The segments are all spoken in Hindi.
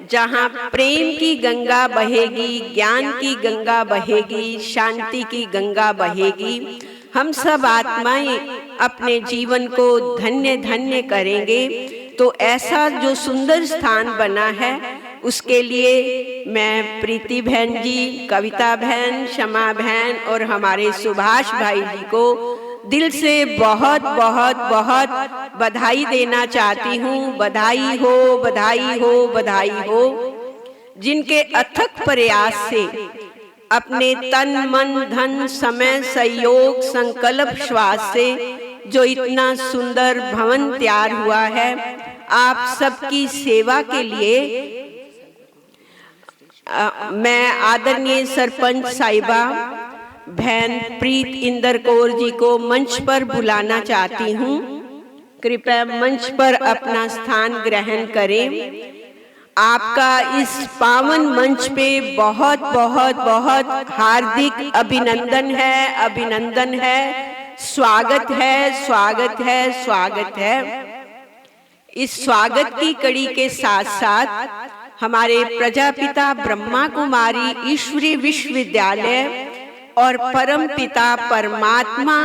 जहाँ प्रेम की गंगा बहेगी, ज्ञान की गंगा बहेगी, शांति की गंगा बहेगी। हम सब आत्माएं अपने जीवन को धन्य धन्य करेंगे। तो ऐसा जो सुंदर स्थान बना है, उसके लिए मैं प्रीति बहन जी, कविता बहन, क्षमा बहन और हमारे सुभाष भाई जी को दिल से बहुत बहुत बहुत बधाई देना चाहती हूँ। बधाई हो, बधाई हो, बधाई हो। जिनके अथक प्रयास से अपने तन मन धन समय सहयोग संकल्प श्वास से जो इतना सुंदर भवन तैयार हुआ है, आप सबकी सेवा के लिए मैं आदरणीय सरपंच साहिबा बहन प्रीत इंदर कौर जी को मंच पर बुलाना चाहती हूँ। कृपया मंच पर अपना स्थान ग्रहण करें। आपका इस पावन मंच पे बहुत बहुत बहुत हार्दिक अभिनंदन है, अभिनंदन है, स्वागत है, स्वागत है, स्वागत है। इस स्वागत की कड़ी के साथ साथ हमारे प्रजापिता ब्रह्मा कुमारी ईश्वरीय विश्वविद्यालय और परम पिता परमात्मा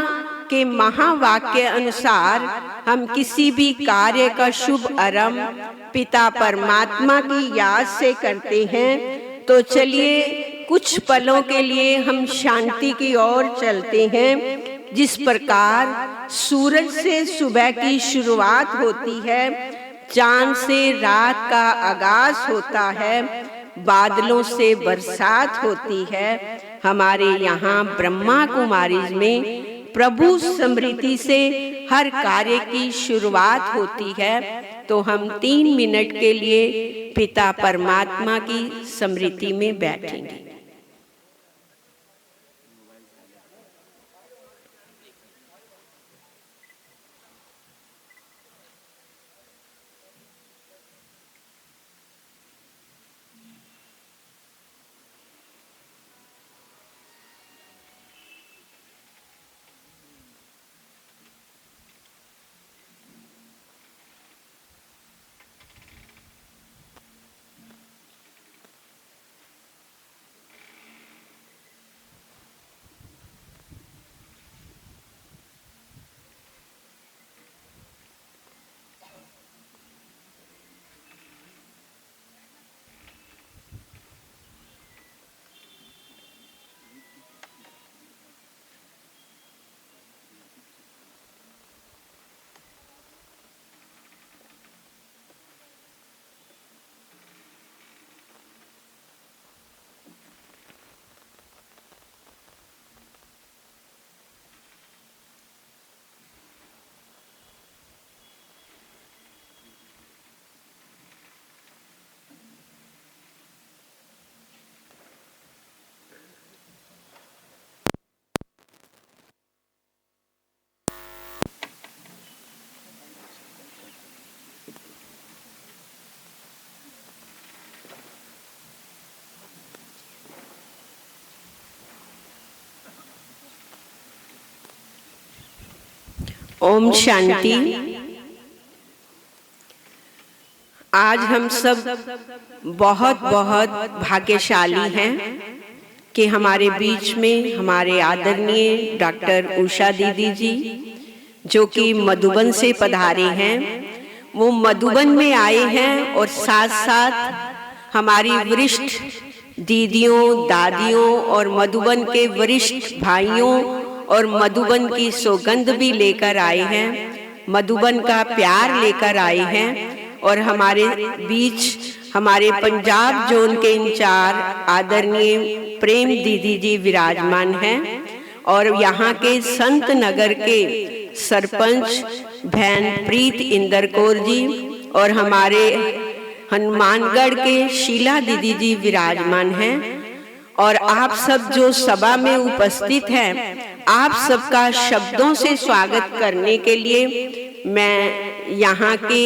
के महावाक्य अनुसार हम किसी भी कार्य का शुभ आरंभ पिता परमात्मा की याद से करते हैं। तो चलिए कुछ पलों के लिए हम शांति की ओर चलते हैं। जिस प्रकार सूरज से सुबह की शुरुआत होती है, चांद से रात का आगाज होता है, बादलों से बरसात होती है, हमारे यहाँ ब्रह्मा कुमारी में प्रभु स्मृति से हर कार्य की शुरुआत होती है। तो हम 3 मिनट के लिए पिता परमात्मा की स्मृति में बैठेंगे। ओम शांति। आज हम सब बहुत बहुत भाग्यशाली हैं कि हमारे बीच में हमारे आदरणीय डॉक्टर उषा दीदी जी, जो कि मधुबन से पधारे हैं, वो मधुबन में आए हैं और साथ साथ हमारी वरिष्ठ दीदियों, दादियों और मधुबन के वरिष्ठ भाइयों और मधुबन की सौगंध भी लेकर आए हैं, मधुबन का प्यार लेकर आए हैं। और हमारे बीच हमारे पंजाब जोन के इंचार्ज आदरणीय प्रेम दीदी जी विराजमान हैं और यहाँ के संत नगर के सरपंच बहन प्रीत इंदर कौर जी और हमारे हनुमानगढ़ के शीला दीदी जी विराजमान हैं। और आप सब जो सभा में उपस्थित हैं, आप सबका शब्दों से स्वागत करने के लिए मैं यहाँ की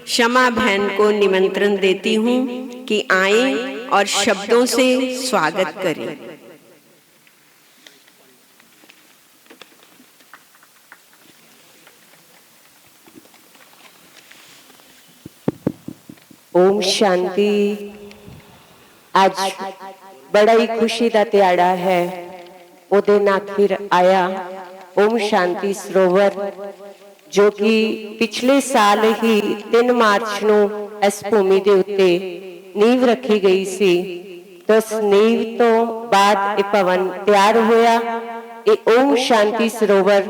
क्षमा बहन को निमंत्रण देती हूँ कि आए और शब्दों से स्वागत करें। ओम शांति। आज बड़ा ही खुशी का त्याड़ा है, उहदे नाल फिर आया ओम शांति सरोवर, जो कि पिछले साल ही 3 मार्च नूं इस भूमि के उत्ते नींव रखी गई सी। तो इस नींव तो बाद ये भवन तैयार होया। ये ओम शांति सरोवर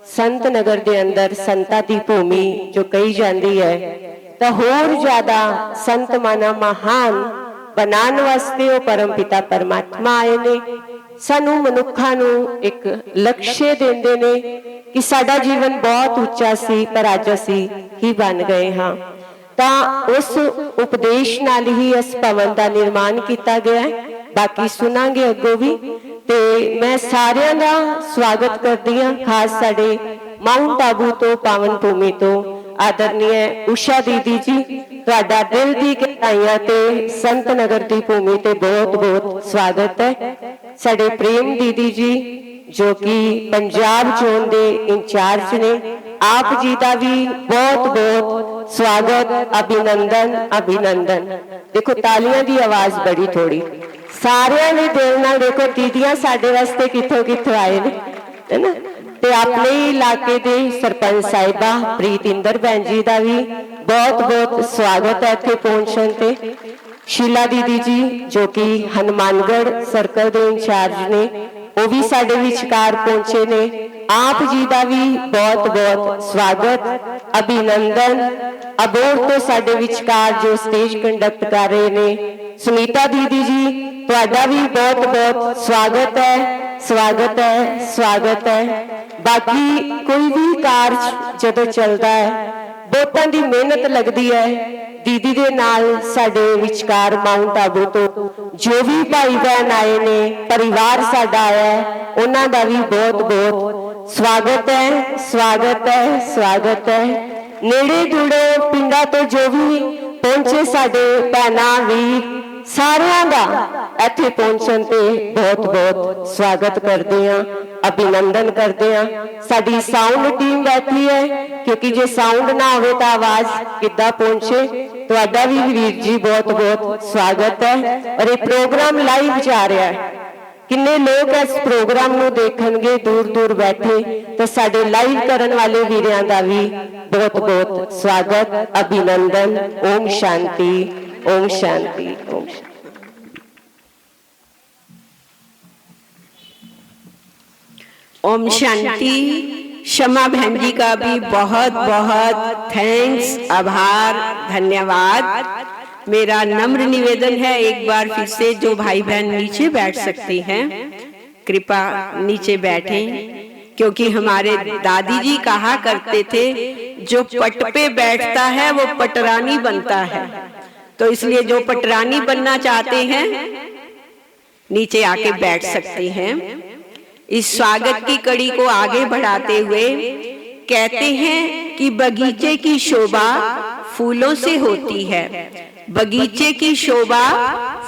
संत नगर के अंदर संतां दी भूमि जो कही जाती है, तो होर ज्यादा संत माना महान बनाने वास्ते वो परम पिता परमात्मा आए ने। सानू मनुखा नू एक लक्ष्य देंदे ने कि साडा जीवन बहुत उच्चा सी, पर अज असी ही बन गए हाँ। तो उस उपदेश नाल ही इस भवन का निर्माण किया गया है। बाकी सुनांगे अगों भी। ते मैं सारियां दा स्वागत करदी हां, खास साडे माउंट आबू तो पावन भूमि तो आदरणीय उषा दीदी जी, तुहाडा दिल दी गहराइयां ते संत नगर की भूमि ते बहुत बहुत स्वागत है। साडे प्रेम दीदी जी जो कि पंजाब जोन दे इंचार्ज ने, आप जी का भी बहुत बहुत स्वागत, अभिनंदन अभिनंदन। देखो तालियां की आवाज बड़ी थोड़ी, सारियां ने दिल नाल देखो दीदियां साडे वास्ते कित्थों कित्थों आए ने, है ना। ते अपने इलाके दे सरपंच साहिबा प्रीत इंदर भैन जी का भी बहुत बहुत स्वागत है इत्थे पहुंचण ते। शीला दीदी जी जो कि हनुमानगढ़ सर्कल के इंचार्ज ने, वो भी साडे विचकार पहुंचे ने। आप जी का भी बहुत बहुत स्वागत, अभिनंदन। अबोर तो साडे विचकार जो स्टेज कंडक्ट कर रहे ने, सुनीता दीदी जी, तुहाडा भी बहुत बहुत स्वागत है, स्वागत है, स्वागत है। बाकी कोई भी कार्य जदों चलता है, बहुतां दी मेहनत लगती है। दीदी दे नाल साडे विचकार माउंट आबू तो जो भी भाई बहन आए ने, परिवार साडा आया है, उन्हां दा भी बहुत बहुत स्वागत है, स्वागत है, स्वागत है। नेड़े दूड़े पिंडा तो जो भी पहुंचे साडे भैणां वीर, सारियां दा इत्थे पहुंचण ते बहुत बहुत स्वागत करते हैं, अभिनंदन करते हैं। साडी साउंड टीम बैठी है, क्योंकि जे साउंड ना हो तो आवाज किद्दां पहुंचे। तुहाडा भी वीर जी बहुत बहुत स्वागत है। और ये प्रोग्राम लाइव जा रहा है, किन्ने लोग इस प्रोग्राम नूं देखणगे दूर दूर बैठे, तो साडे लाइव करन वाले वीरां दा भी बहुत बहुत स्वागत, अभिनंदन। ओम शांति, ओम शांति, ओम शांति। ओम शांति। शमा बहन जी का भी बहुत बहुत थैंक्स, आभार, धन्यवाद। मेरा नम्र निवेदन है, एक बार फिर से जो भाई बहन नीचे बैठ सकते हैं कृपा नीचे बैठें, क्योंकि हमारे दादी जी कहा करते थे जो पट पे बैठता है वो पटरानी बनता है। तो इसलिए जो पटरानी बनना चाहते हैं नीचे आके बैठ सकते हैं। इस स्वागत की कड़ी को आगे बढ़ाते हुए कहते हैं कि बगीचे की शोभा फूलों से होती है, बगीचे की शोभा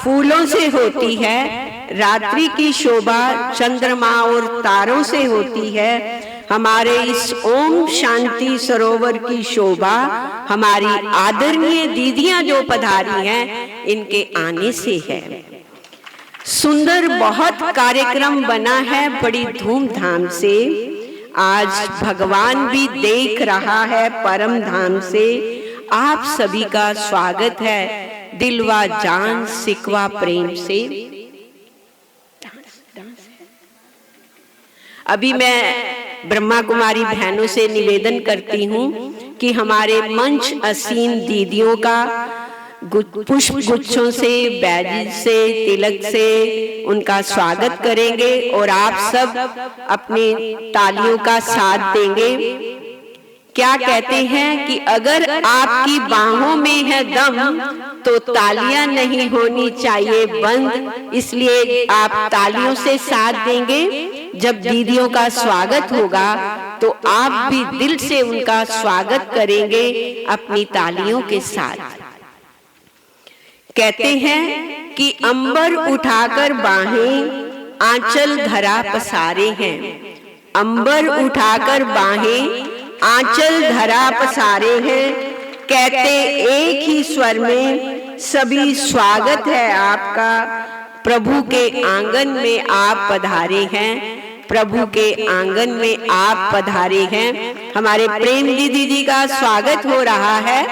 फूलों से होती है, रात्रि की शोभा चंद्रमा और तारों से होती है। हमारे इस ओम शांति सरोवर की शोभा हमारी आदरणीय दीदियां जो पधारी हैं इनके आने से है। सुंदर बहुत कार्यक्रम बना है बड़ी धूमधाम से। आज भगवान भी देख रहा है परम धाम से। आप सभी का स्वागत है दिलवा जान सिकवा प्रेम से। अभी मैं ब्रह्मा कुमारी बहनों से निवेदन करती हूँ कि हमारे मंच असीन दीदियों का पुष्प गुच्छों से, बैज से, तिलक से उनका स्वागत करेंगे और आप सब अपनी तालियों का साथ देंगे। क्या कहते हैं कि अगर आपकी बाहों में है दम तो तालियां नहीं होनी चाहिए बंद, इसलिए आप तालियों से साथ देंगे। जब दीदियों का स्वागत होगा तो आप भी दिल से उनका स्वागत करेंगे अपनी तालियों के साथ। कहते हैं कि अंबर उठाकर बाहें आंचल धरा पसारे हैं, अंबर उठाकर बाहें आंचल धरा पसारे हैं, कहते एक ही स्वर में, सभी स्वागत है आपका, प्रभु के आंगन में आप पधारे हैं, प्रभु के आंगन में आप पधारे हैं। हमारे प्रेम दीदी जी का स्वागत हो रहा है,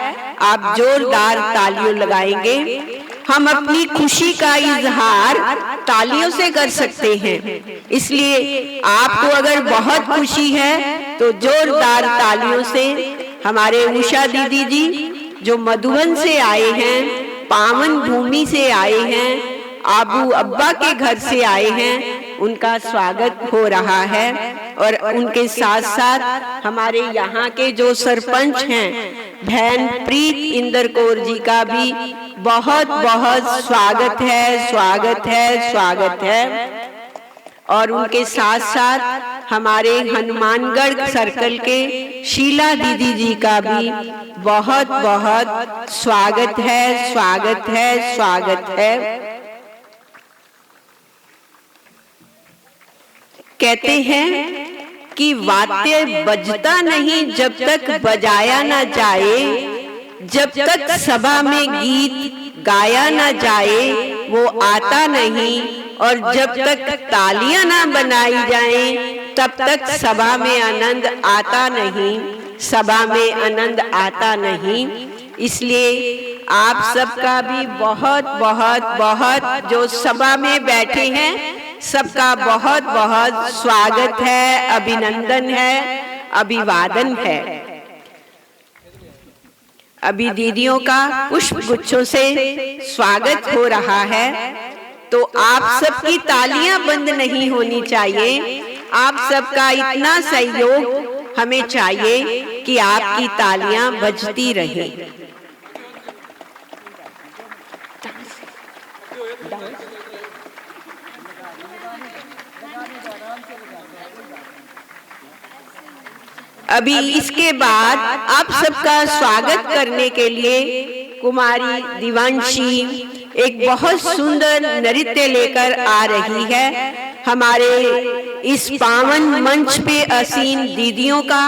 आप जोरदार तालियों लगाएंगे। हम अपनी खुशी का इजहार तालियों से कर सकते हैं, इसलिए आपको अगर बहुत खुशी है तो जोरदार तालियों से हमारे उषा दीदी जी जो मधुबन से आए हैं, पावन भूमि से आए हैं, आबू अब्बा के घर से आए हैं, उनका स्वागत हो रहा है। और उनके साथ साथ हमारे यहाँ के जो सरपंच हैं बहन प्रीत इंदर कौर जी का भी बहुत बहुत स्वागत है, स्वागत है, स्वागत है। और उनके साथ साथ हमारे हनुमानगढ़ सर्कल के शीला दीदी जी का भी बहुत बहुत स्वागत है, स्वागत है, स्वागत है। कहते हैं कि वाद्य बजता नहीं जब तक बजाया ना जाए, जब तक सभा में गीत गाया ना जाए वो आता नहीं, और जब तक तालियां ना बनाई जाएं तब तक सभा में आनंद आता नहीं, सभा में आनंद आता नहीं। इसलिए आप सबका भी बहुत बहुत बहुत जो सभा में बैठे हैं सबका बहुत बहुत स्वागत है, अभिनंदन है, अभिवादन है। अभी दीदियों का पुष्प गुच्छों से स्वागत हो रहा है, तो आप सबकी तालियां बंद नहीं होनी चाहिए। आप सबका इतना सहयोग हमें चाहिए कि आपकी तालियां बजती रहें। अभी इसके बाद आप सबका स्वागत करने के लिए कुमारी दिवांशी एक बहुत सुंदर नृत्य लेकर आ रही है। हमारे इस पावन मंच पे आसीन दीदियों का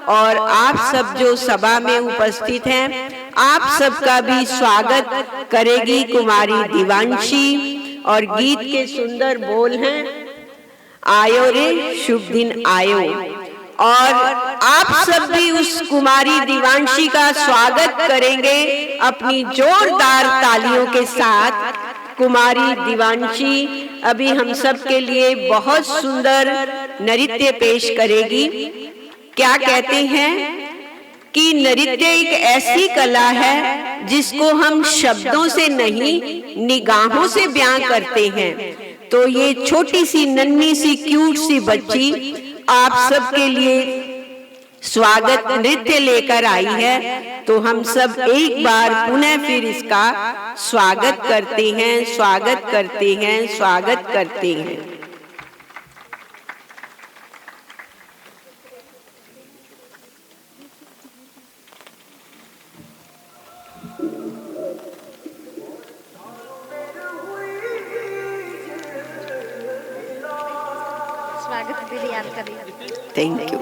और आप सब जो सभा में उपस्थित हैं, आप सबका भी स्वागत करेगी कुमारी दिवांशी। और गीत के सुंदर बोल हैं, आयो रे शुभ दिन आयो। और आप सब भी उस कुमारी दिवांशी का स्वागत करेंगे अपनी जोरदार तालियों के साथ। कुमारी दिवांशी अभी हम सब के लिए बहुत सुंदर नृत्य पेश करेगी। क्या कहते हैं कि नृत्य एक ऐसी कला है जिसको हम शब्दों से नहीं निगाहों से बयां करते हैं। तो ये छोटी सी नन्ही सी क्यूट सी बच्ची आप सबके लिए स्वागत नृत्य लेकर आई है, तो हम सब एक बार पुनः फिर इसका स्वागत करते हैं, स्वागत करते हैं, स्वागत करते हैं। स्वागत दीदी आपका भी। Thank you.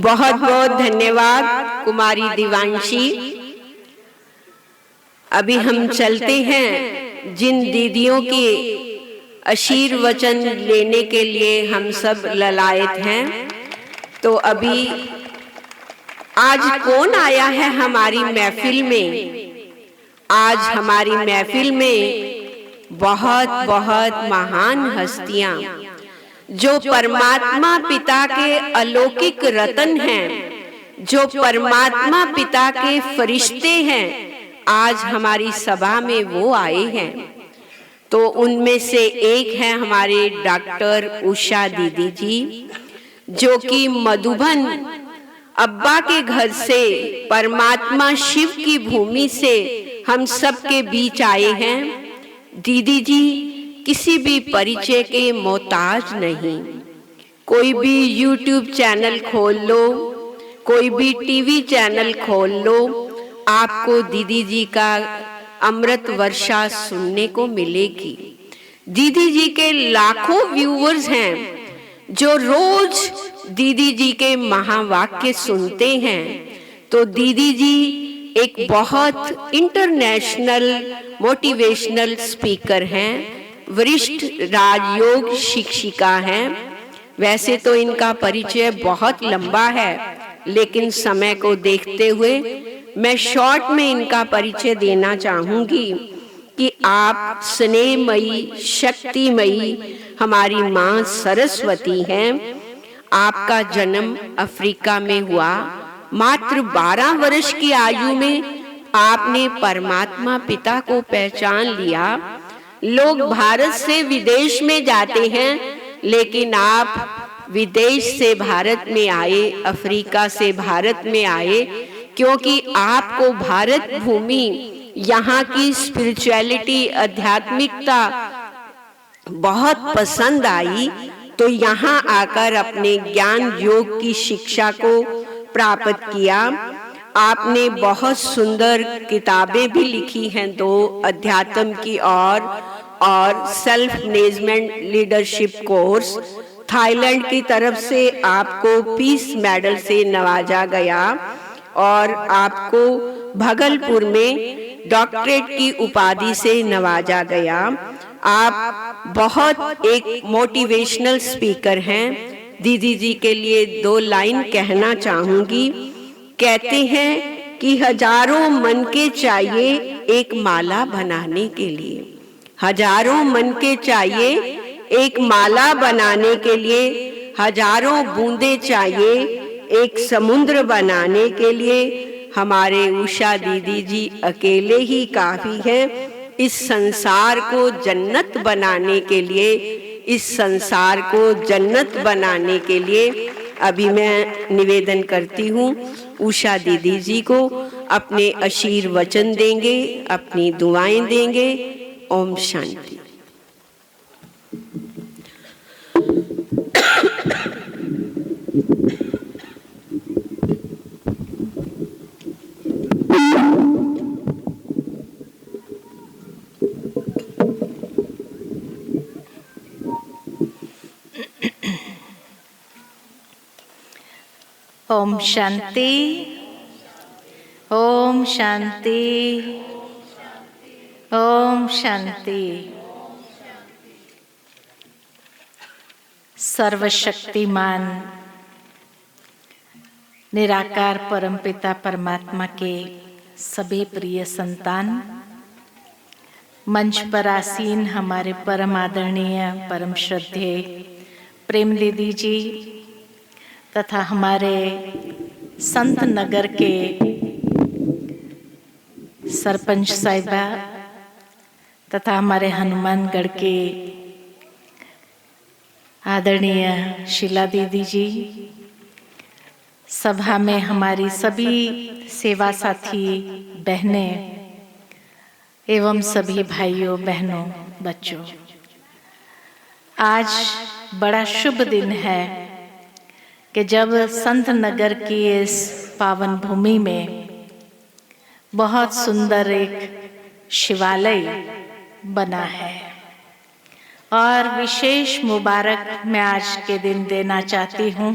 बहुत बहुत धन्यवाद कुमारी दिवांशी। अभी हम चलते हैं जिन दीदियों के आशीर्वचन लेने के लिए हम सब ललायत हैं। तो अभी आज कौन आया है हमारी महफिल में? आज हमारी महफिल में बहुत बहुत महान हस्तियां जो परमात्मा पिता के अलौकिक रतन हैं, जो परमात्मा पिता के फरिश्ते हैं, आज हमारी सभा में वो आए हैं। तो उनमें से एक है हमारे डॉक्टर उषा दीदी जी, जो कि मधुबन अब्बा के घर से परमात्मा शिव की भूमि से हम सब के बीच आए हैं। दीदी जी किसी भी परिचय के मोहताज नहीं। कोई भी YouTube चैनल खोल लो, कोई भी टीवी चैनल खोल लो, आपको दीदी जी का अमृत वर्षा सुनने को मिलेगी। दीदी जी के लाखों व्यूअर्स हैं जो रोज दीदी जी के महावाक्य सुनते हैं। तो दीदी जी एक बहुत इंटरनेशनल मोटिवेशनल स्पीकर हैं, वरिष्ठ राजयोग शिक्षिका हैं। वैसे तो इनका परिचय बहुत लंबा है, लेकिन समय को देखते हुए मैं शॉर्ट में इनका परिचय देना चाहूंगी कि आप स्नेहमयी, शक्तिमयी हमारी माँ सरस्वती हैं। आपका जन्म अफ्रीका में हुआ। मात्र 12 वर्ष की आयु में आपने परमात्मा पिता को पहचान लिया। लोग भारत से विदेश में जाते हैं, लेकिन आप विदेश से भारत में आए, अफ्रीका से भारत में आए, क्योंकि आपको भारत भूमि, यहाँ की स्पिरिचुअलिटी, आध्यात्मिकता बहुत पसंद आई। तो यहाँ आकर अपने ज्ञान योग की शिक्षा को प्राप्त किया। आपने बहुत सुंदर किताबें भी लिखी हैं, 2 अध्यात्म की और self management leadership course. Thailand की तरफ से आपको पीस मेडल से नवाजा गया और आपको भागलपुर में डॉक्टरेट की उपाधि से नवाजा गया। आप बहुत एक मोटिवेशनल स्पीकर हैं। दीदी जी के लिए 2 लाइन कहना चाहूंगी। कहते हैं कि हजारों मन के चाहिए एक माला बनाने के लिए, हजारों मन के चाहिए एक माला बनाने के लिए, हजारों बूंदे चाहिए एक समुद्र बनाने के लिए। हमारे उषा दीदी जी अकेले ही काफी हैं इस संसार को जन्नत बनाने के लिए, इस संसार को जन्नत बनाने के लिए। अभी मैं निवेदन करती हूँ उषा दीदी जी को, अपने आशीर्वचन देंगे, अपनी दुआएं देंगे। ओम शांति। ओम शांति, ओम शांति, ओम शांति। सर्वशक्तिमान निराकार परमपिता परमात्मा के सभी प्रिय संतान, मंच पर आसीन हमारे परम आदरणीय, परम श्रद्धेय प्रेम दीदी जी तथा हमारे संत नगर के सरपंच साहिबा तथा हमारे हनुमानगढ़ के आदरणीय शीला दीदी जी, सभा में हमारी सभी सेवा साथी बहनें एवं सभी भाइयों बहनों बच्चों, आज बड़ा शुभ दिन है कि जब संत नगर की इस पावन भूमि में बहुत सुंदर एक शिवालय बना है और विशेष मुबारक मैं आज के दिन देना चाहती हूँ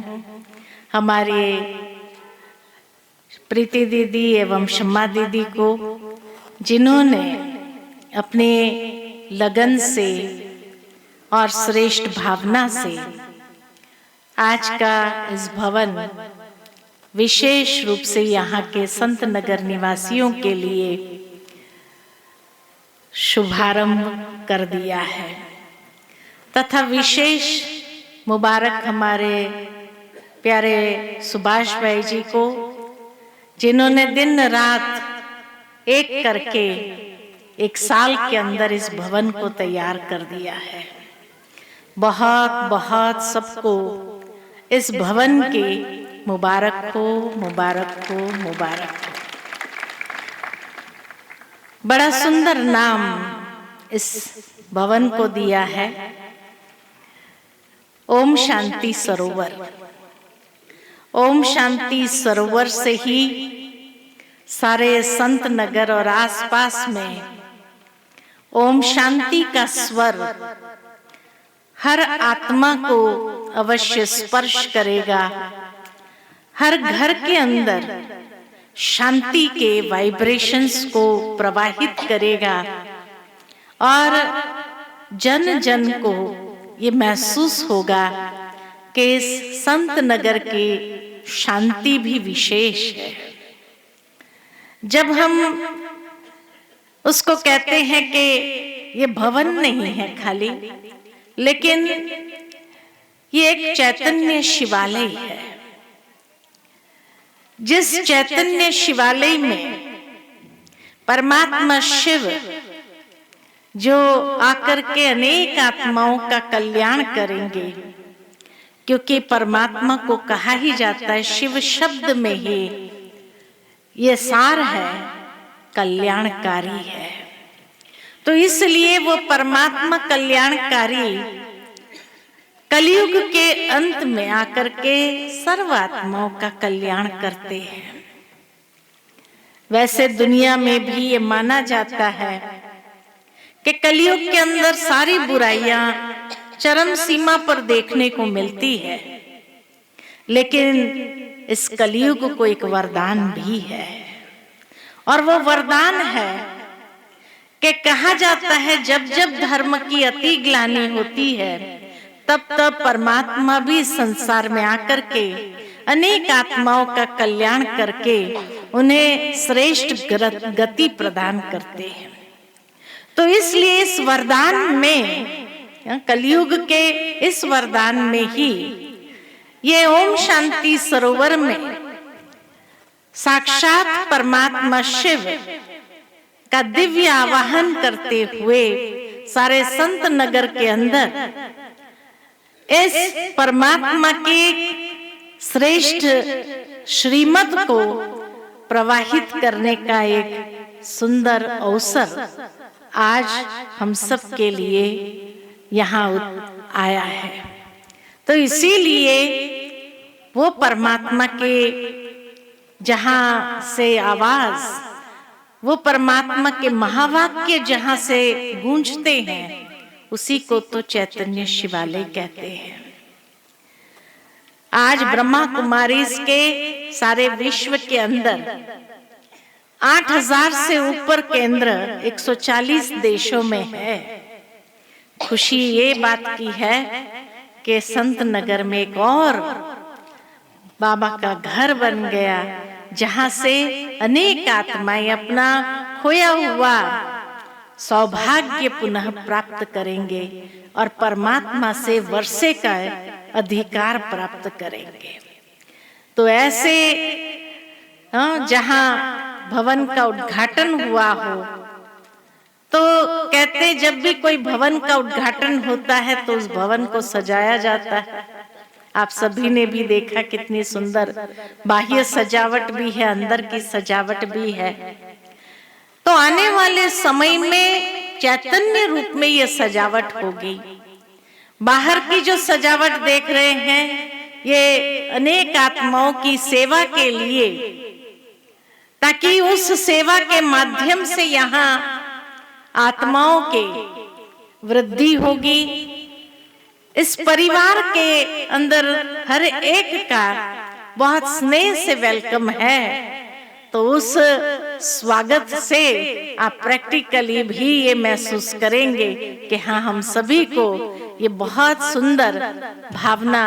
हमारे प्रीति दीदी एवं शम्मा दीदी को, जिन्होंने अपने लगन से और श्रेष्ठ भावना से आज का इस भवन विशेष रूप से यहाँ के संत नगर निवासियों के लिए शुभारंभ कर दिया है, तथा विशेष मुबारक हमारे प्यारे सुभाष भाई जी को, जिन्होंने दिन रात एक करके एक साल के अंदर इस भवन को तैयार कर दिया है। बहुत बहुत सबको इस भवन के मुबारक हो, मुबारक हो, मुबारक हो। बड़ा सुंदर नाम इस भवन को दिया है, ओम शांति सरोवर। ओम शांति सरोवर से ही सारे संत नगर और आसपास में ओम शांति का स्वर हर आत्मा को अवश्य स्पर्श करेगा, हर घर के अंदर शांति के वाइब्रेशंस को प्रवाहित करेगा और जन जन को ये महसूस होगा कि इस संत नगर की शांति भी विशेष है। जब हम उसको कहते हैं कि ये भवन नहीं है खाली, लेकिन ये एक चैतन्य शिवालय है। जिस चैतन्य शिवालय में परमात्मा शिव जो आकर के अनेक आत्माओं का कल्याण करेंगे, क्योंकि परमात्मा को कहा ही जाता है शिव शब्द में ही ये सार है, कल्याणकारी है। तो इसलिए वो परमात्मा कल्याणकारी कलयुग के अंत में आकर के सर्व आत्माओं का कल्याण करते हैं। वैसे दुनिया में भी ये माना जाता है कि कलयुग के अंदर सारी बुराइयां चरम सीमा पर देखने को मिलती है, लेकिन इस कलयुग को एक वरदान भी है। और वो वरदान है कि कहा जाता है जब जब धर्म की अति ग्लानि होती है, तब तब परमात्मा भी संसार में आकर के अनेक आत्माओं का कल्याण करके उन्हें श्रेष्ठ गति प्रदान करते हैं। तो इसलिए इस वरदान में, कलयुग के इस वरदान में ही ये ओम शांति सरोवर में साक्षात परमात्मा शिव का दिव्य आवाहन करते हुए सारे संत नगर के अंदर इस परमात्मा के श्रेष्ठ श्रीमत को प्रवाहित करने का एक सुंदर अवसर आज हम सब के लिए यहाँ आया है। तो इसीलिए वो परमात्मा के जहाँ से आवाज, वो परमात्मा के महावाक्य जहाँ से गूंजते हैं, उसी को तो चैतन्य शिवालय कहते हैं। आज ब्रह्मा कुमारी के सारे विश्व के अंदर 8000 से ऊपर केंद्र 140 देशों में है। खुशी ये बात की है कि संत नगर में एक और बाबा का घर बन गया, जहां से अनेक आत्माएं अपना खोया हुआ सौभाग्य पुनः प्राप्त करेंगे और परमात्मा से वर्षे का अधिकार प्राप्त करेंगे। तो ऐसे जहां भवन का उद्घाटन हुआ हो, तो कहते जब भी कोई भवन का उद्घाटन होता है तो उस भवन को सजाया जाता है। आप सभी ने भी देखा कितनी सुंदर बाह्य सजावट भी है, अंदर की सजावट भी है। तो आने वाले समय में चैतन्य रूप में ये सजावट होगी। बाहर की जो सजावट देख रहे हैं, ये अनेक आत्माओं की सेवा के लिए, ताकि उस सेवा के माध्यम से यहाँ आत्माओं के वृद्धि होगी। इस परिवार के अंदर हर एक का बहुत स्नेह से वेलकम है, तो उस स्वागत से आप प्रैक्टिकली भी ये महसूस करेंगे कि हाँ, हम सभी को ये बहुत सुंदर भावना,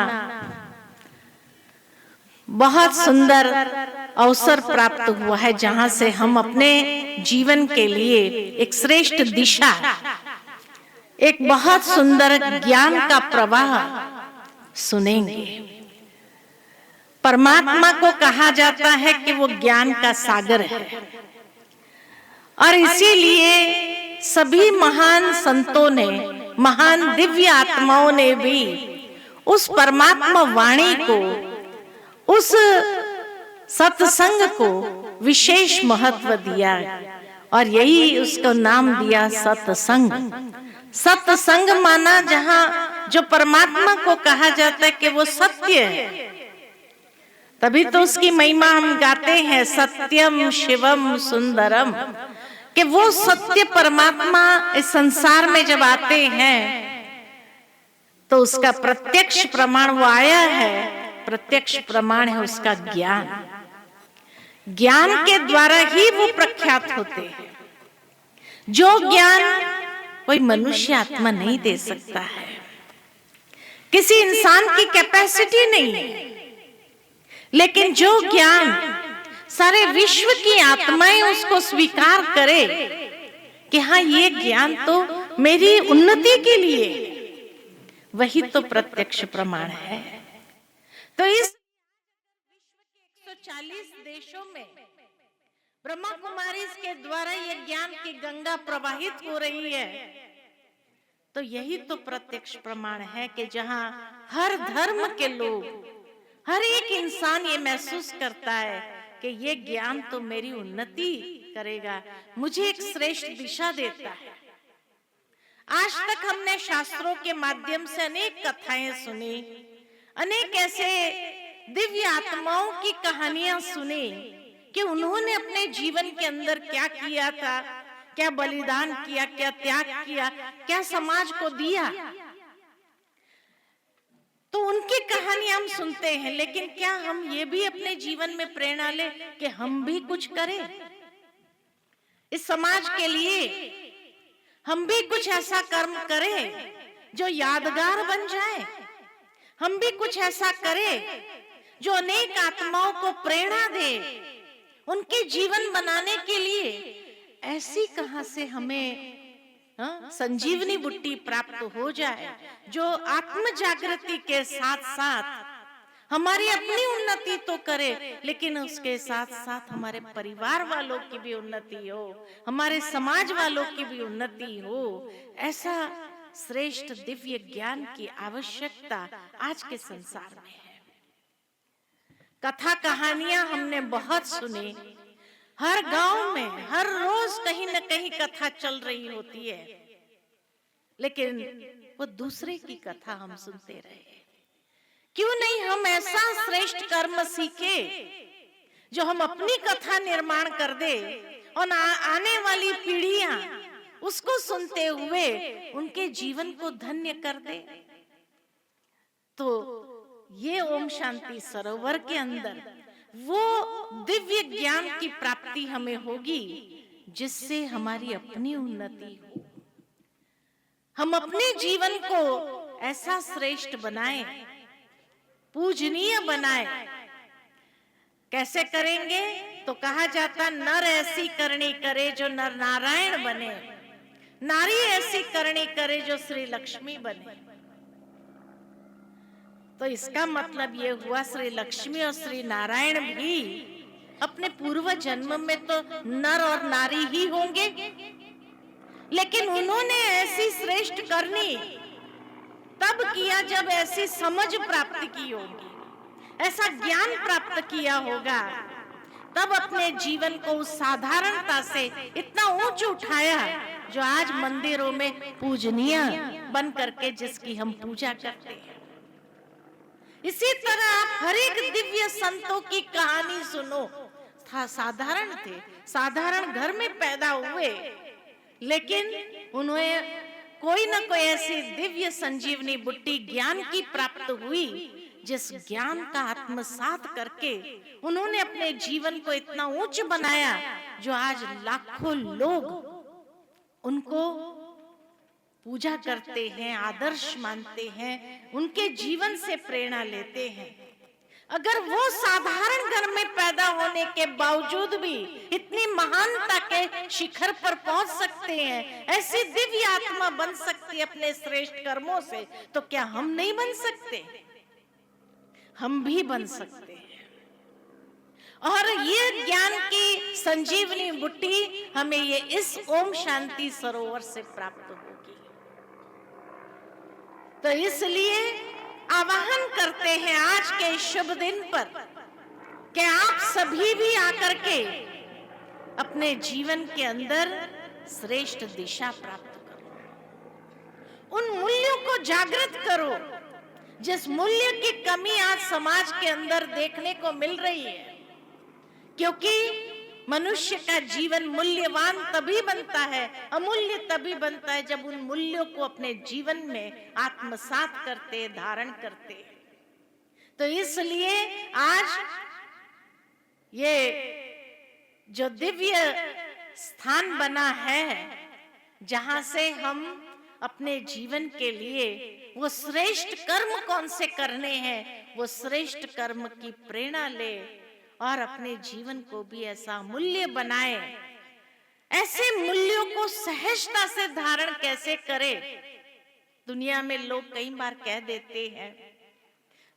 बहुत सुंदर अवसर प्राप्त हुआ है, जहां से हम अपने जीवन के लिए एक श्रेष्ठ दिशा, एक बहुत सुंदर ज्ञान का प्रवाह सुनेंगे। परमात्मा को कहा जाता है कि वो ज्ञान का सागर है, और इसीलिए सभी महान संतों ने, महान दिव्य आत्माओं ने भी उस परमात्मा वाणी को, उस सत्संग को विशेष महत्व दिया, और यही उसको नाम दिया सत्संग। सत्संग माना जहां जो परमात्मा को कहा जाता है कि वो सत्य है, तभी तो उसकी महिमा हम गाते हैं, सत्यम शिवम सुंदरम, कि वो सत्य परमात्मा इस संसार में जब आते हैं तो उसका प्रत्यक्ष प्रमाण वो आया है, प्रत्यक्ष प्रमाण है उसका ज्ञान। ज्ञान के द्वारा ही वो प्रख्यात होते हैं। जो ज्ञान कोई मनुष्य आत्मा नहीं दे सकता है, किसी इंसान की कैपेसिटी नहीं है, लेकिन जो ज्ञान सारे विश्व की आत्माएं उसको स्वीकार करे कि हाँ, ये ज्ञान तो मेरी उन्नति के लिए, वही तो प्रत्यक्ष प्रमाण है। तो इस 140 देशों में ब्रह्मा कुमारी के द्वारा ये ज्ञान की गंगा प्रवाहित हो रही है, तो यही तो प्रत्यक्ष प्रमाण है कि जहां हर धर्म के लोग, हर एक इंसान ये महसूस करता है कि ये ज्ञान तो मेरी उन्नति करेगा, मुझे एक श्रेष्ठ दिशा देता है। आज तक हमने शास्त्रों के माध्यम से अनेक कथाएं सुनी, अनेक ऐसे दिव्य आत्माओं की कहानियां सुनी कि उन्होंने अपने जीवन के अंदर क्या किया था, क्या बलिदान किया, क्या त्याग किया, क्या समाज को दिया। तो उनकी कहानी हम सुनते हैं, लेकिन क्या हम ये भी अपने जीवन में प्रेरणा ले कि हम भी कुछ करें इस समाज के लिए, हम भी कुछ ऐसा कर्म करें जो यादगार बन जाए, हम भी कुछ ऐसा करें जो अनेक आत्माओं को प्रेरणा दे उनके जीवन बनाने के लिए। ऐसी कहां से हमें संजीवनी बुट्टी प्राप्त हो जाए, जो आत्म जागृति के साथ साथ हमारी अपनी उन्नति तो करे, लेकिन उसके साथ साथ हमारे परिवार वालों की भी उन्नति हो, हमारे समाज वालों की भी उन्नति हो। ऐसा श्रेष्ठ दिव्य ज्ञान की आवश्यकता आज के संसार में है। कथा कहानियां हमने बहुत सुनी, हर गांव में हर रोज कहीं न कहीं कथा चल रही होती है, लेकिन वो दूसरे की कथा हम सुनते रहे। क्यों नहीं हम ऐसा श्रेष्ठ कर्म सीखे जो हम अपनी कथा निर्माण कर दे और आने वाली पीढ़ियां उसको सुनते हुए उनके जीवन को धन्य कर दे। तो ये ओम शांति सरोवर के अंदर वो दिव्य ज्ञान की प्राप्ति हमें होगी जिससे हमारी अपनी उन्नति हो, हम अपने जीवन को ऐसा श्रेष्ठ बनाएं, पूजनीय बनाएं। कैसे करेंगे? तो कहा जाता नर ऐसी करनी करे जो नर नारायण बने, नारी ऐसी करनी करे जो श्री लक्ष्मी बने। तो इसका मतलब ये हुआ श्री लक्ष्मी और श्री नारायण भी अपने पूर्व जन्म में तो नर और नारी ही होंगे, लेकिन उन्होंने ऐसी श्रेष्ठ करनी तब किया जब ऐसी समझ प्राप्त की होगी, ऐसा ज्ञान प्राप्त किया होगा, तब अपने जीवन को उस साधारणता से इतना ऊंच उठाया जो आज मंदिरों में पूजनीय बन करके जिसकी हम पूजा करते हैं। इसी तरह आप हर एक दिव्य संतों की कहानी सुनो, था साधारण थे, साधारण घर में पैदा हुए, लेकिन उन्हें कोई न कोई ऐसी दिव्य संजीवनी बुट्टी ज्ञान की प्राप्त हुई जिस ज्ञान का आत्मसात करके उन्होंने अपने जीवन को इतना ऊंच बनाया, जो आज लाखों लोग उनको पूजा करते हैं, आदर्श मानते हैं, उनके जीवन से प्रेरणा लेते हैं। अगर वो साधारण घर में पैदा होने के बावजूद भी इतनी महानता के शिखर पर पहुंच सकते हैं, ऐसी दिव्य आत्मा बन सकती है अपने श्रेष्ठ कर्मों से, तो क्या हम नहीं बन सकते? हम भी बन सकते हैं। और ये ज्ञान की संजीवनी बुट्टी हमें ये इस ओम शांति सरोवर से प्राप्त होगी। तो इसलिए आवाहन करते हैं आज के शुभ दिन पर कि आप सभी भी आकर के अपने जीवन के अंदर श्रेष्ठ दिशा प्राप्त करो, उन मूल्यों को जागृत करो जिस मूल्य की कमी आज समाज के अंदर देखने को मिल रही है। क्योंकि मनुष्य का जीवन मूल्यवान तभी बनता है, अमूल्य तभी बनता है, जब उन मूल्यों को अपने जीवन में आत्मसात करते, धारण करते। तो इसलिए आज ये जो दिव्य स्थान बना है, जहां से हम अपने जीवन के लिए वो श्रेष्ठ कर्म कौन से करने हैं, वो श्रेष्ठ कर्म की प्रेरणा ले और अपने जीवन को भी ऐसा मूल्य बनाए। ऐसे मूल्यों को सहजता से धारण कैसे करें? दुनिया में लोग कई बार कह देते हैं,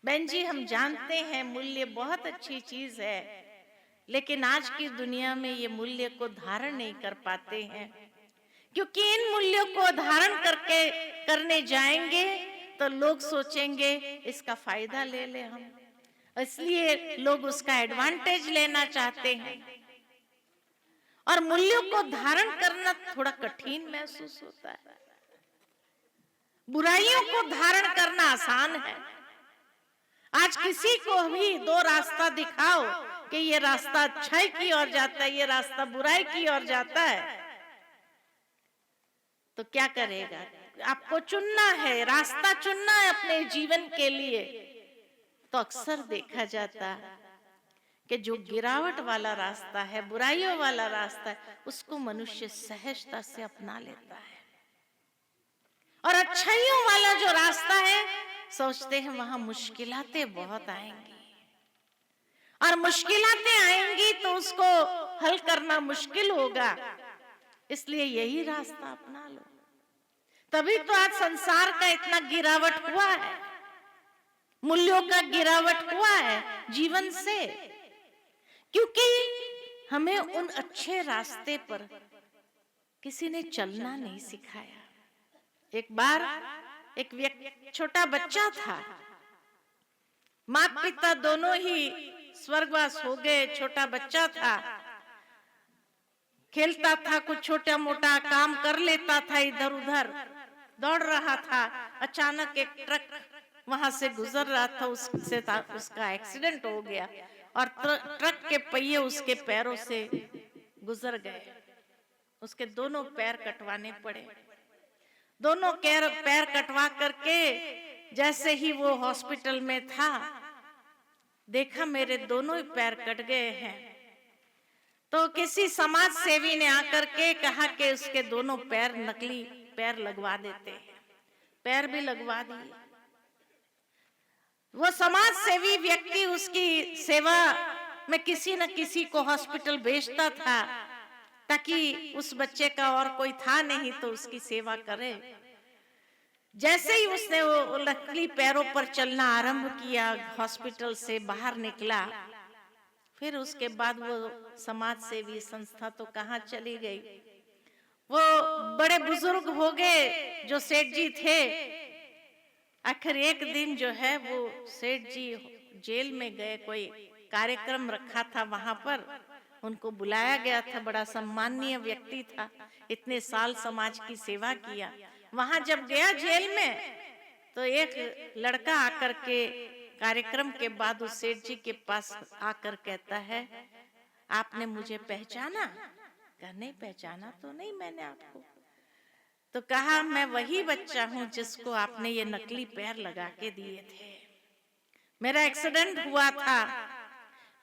बहन जी हम जानते हैं मूल्य बहुत अच्छी चीज है, लेकिन आज की दुनिया में ये मूल्य को धारण नहीं कर पाते हैं, क्योंकि इन मूल्यों को धारण करके करने जाएंगे तो लोग सोचेंगे इसका फायदा ले ले हम, इसलिए लोग उसका एडवांटेज लेना चाहते हैं। और मूल्यों को धारण करना थोड़ा कठिन महसूस होता है। बुराइयों को धारण करना आसान है। आज किसी को भी दो रास्ता दिखाओ कि ये रास्ता अच्छाई की ओर जाता है, ये रास्ता बुराई की ओर जाता है, तो क्या करेगा? आपको चुनना है, रास्ता चुनना है अपने जीवन के लिए। तो अक्सर देखा जाता कि जो गिरावट वाला रास्ता है, बुराइयों वाला रास्ता है, उसको मनुष्य सहजता से अपना लेता है। और अच्छाइयों वाला जो रास्ता है, सोचते हैं वहां मुश्किलातें बहुत आएंगी, और मुश्किलातें आएंगी तो उसको हल करना मुश्किल होगा, इसलिए यही रास्ता अपना लो। तभी तो आज संसार का इतना गिरावट हुआ है, मूल्यों का गिरावट हुआ है जीवन से, क्योंकि हमें उन अच्छे रास्ते पर किसी ने चलना नहीं सिखाया। एक बार एक व्यक्ति, छोटा बच्चा था, माता पिता दोनों ही स्वर्गवास हो गए, छोटा बच्चा था, खेलता था, कुछ छोटा मोटा काम कर लेता था, इधर उधर दौड़ रहा था। अचानक एक ट्रक वहां से गुजर रहा था, उसका एक्सीडेंट हो गया और ट्रक के पहिए उसके पैरों से गुजर गए। उसके दोनों पैर कटवाने पड़े। दोनों पैर कटवा करके जैसे ही वो हॉस्पिटल में था, देखा मेरे दोनों ही पैर कट गए हैं। तो किसी समाज सेवी ने आकर के कहा कि उसके दोनों पैर नकली पैर लगवा देते हैं। पैर भी लगवा दिए। वो समाज सेवी व्यक्ति उसकी सेवा में किसी न किसी को हॉस्पिटल भेजता था, ताकि उस बच्चे का और कोई था नहीं तो उसकी सेवा करे। जैसे ही उसने वो नकली पैरों पर चलना आरंभ किया, हॉस्पिटल से बाहर निकला, फिर उसके बाद वो समाज सेवी संस्था तो कहाँ चली गई। वो बड़े बुजुर्ग हो गए जो सेठ जी थे। आखिर एक दिन जो है वो सेठ जी जेल में गए, कोई कार्यक्रम रखा था वहां पर, उनको बुलाया गया था। बड़ा सम्माननीय व्यक्ति था, इतने साल समाज की सेवा किया। वहां जब गया जेल में, तो एक लड़का आकर के कार्यक्रम के बाद उस सेठ जी के पास आकर कहता है, आपने मुझे पहचाना? कहा नहीं, पहचाना तो नहीं मैंने आपको। तो कहा मैं वही बच्चा हूं जिसको आपने ये नकली पैर लगा के दिए थे। मेरा एक्सीडेंट हुआ था,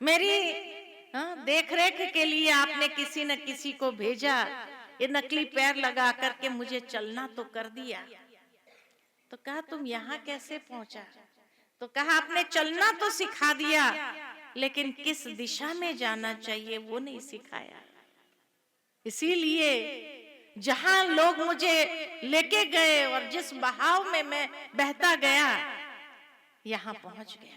मेरी देख रेख के लिए आपने किसी न किसी को भेजा, ये नकली पैर लगा करके मुझे चलना तो कर दिया। तो कहा तुम यहाँ कैसे पहुंचा? तो कहा आपने चलना तो सिखा दिया, लेकिन किस दिशा में जाना चाहिए वो नहीं सिखाया। इसीलिए जहां लोग मुझे लेके गए और जिस बहाव में मैं बहता गया, यहां पहुंच गया।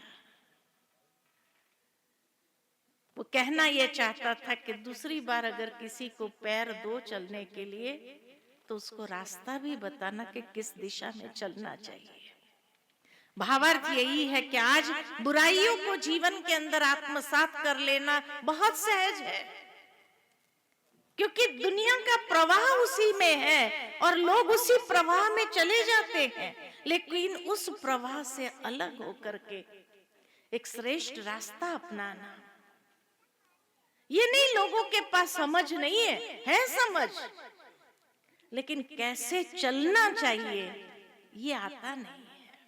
वो कहना ये चाहता था कि दूसरी बार अगर किसी को पैर दो चलने के लिए, तो उसको रास्ता भी बताना कि किस दिशा में चलना चाहिए। भावार्थ यही है कि आज बुराइयों को जीवन के अंदर आत्मसात कर लेना बहुत सहज है, क्योंकि दुनिया का प्रवाह उसी में है और लोग उसी प्रवाह में चले जाते हैं। लेकिन उस प्रवाह से अलग होकर के एक श्रेष्ठ रास्ता अपनाना, ये नहीं लोगों के पास समझ नहीं है समझ, लेकिन कैसे चलना चाहिए ये आता नहीं है।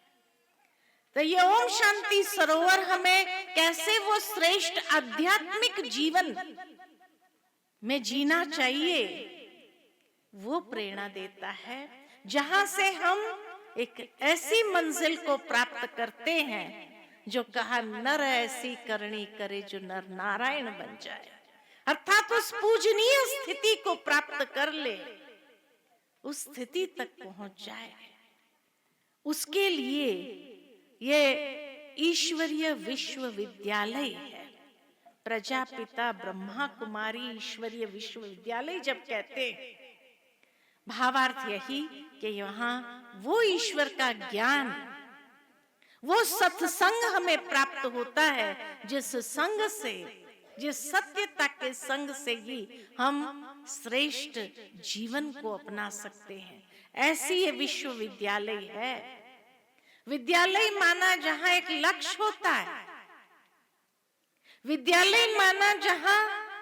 तो ये ओम शांति सरोवर हमें कैसे वो श्रेष्ठ आध्यात्मिक जीवन में जीना चाहिए वो प्रेरणा देता है, जहां से हम एक ऐसी मंजिल को प्राप्त करते हैं जो कहा नर ऐसी करनी करे जो नर नारायण बन जाए, अर्थात उस पूजनीय स्थिति को प्राप्त कर ले, उस स्थिति तक पहुंच जाए। उसके लिए ये ईश्वरीय विश्वविद्यालय है। प्रजापिता ब्रह्मा कुमारी ईश्वरीय विश्वविद्यालय जब कहते हैं, भावार्थ यही कि यहाँ वो ईश्वर का ज्ञान, वो सत्संग हमें प्राप्त होता है, जिस संग से, जिस सत्यता के संग से ही हम श्रेष्ठ जीवन को अपना सकते हैं। ऐसी ये विश्वविद्यालय है। विद्यालय माना जहां एक लक्ष्य होता है, विद्यालय माना जहां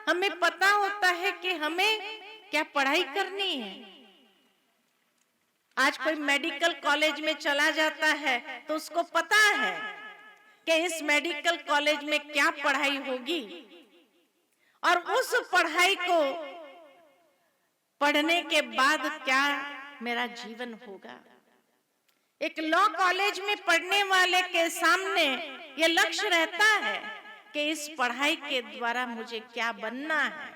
हमें पता होता है कि हमें क्या पढ़ाई करनी है। आज कोई मेडिकल कॉलेज में चला जाता है तो उसको पता है कि इस मेडिकल कॉलेज में क्या पढ़ाई होगी और उस पढ़ाई को पढ़ने के बाद क्या मेरा जीवन होगा। एक लॉ कॉलेज में पढ़ने वाले के सामने यह लक्ष्य रहता है कि इस पढ़ाई के द्वारा मुझे क्या बनना है,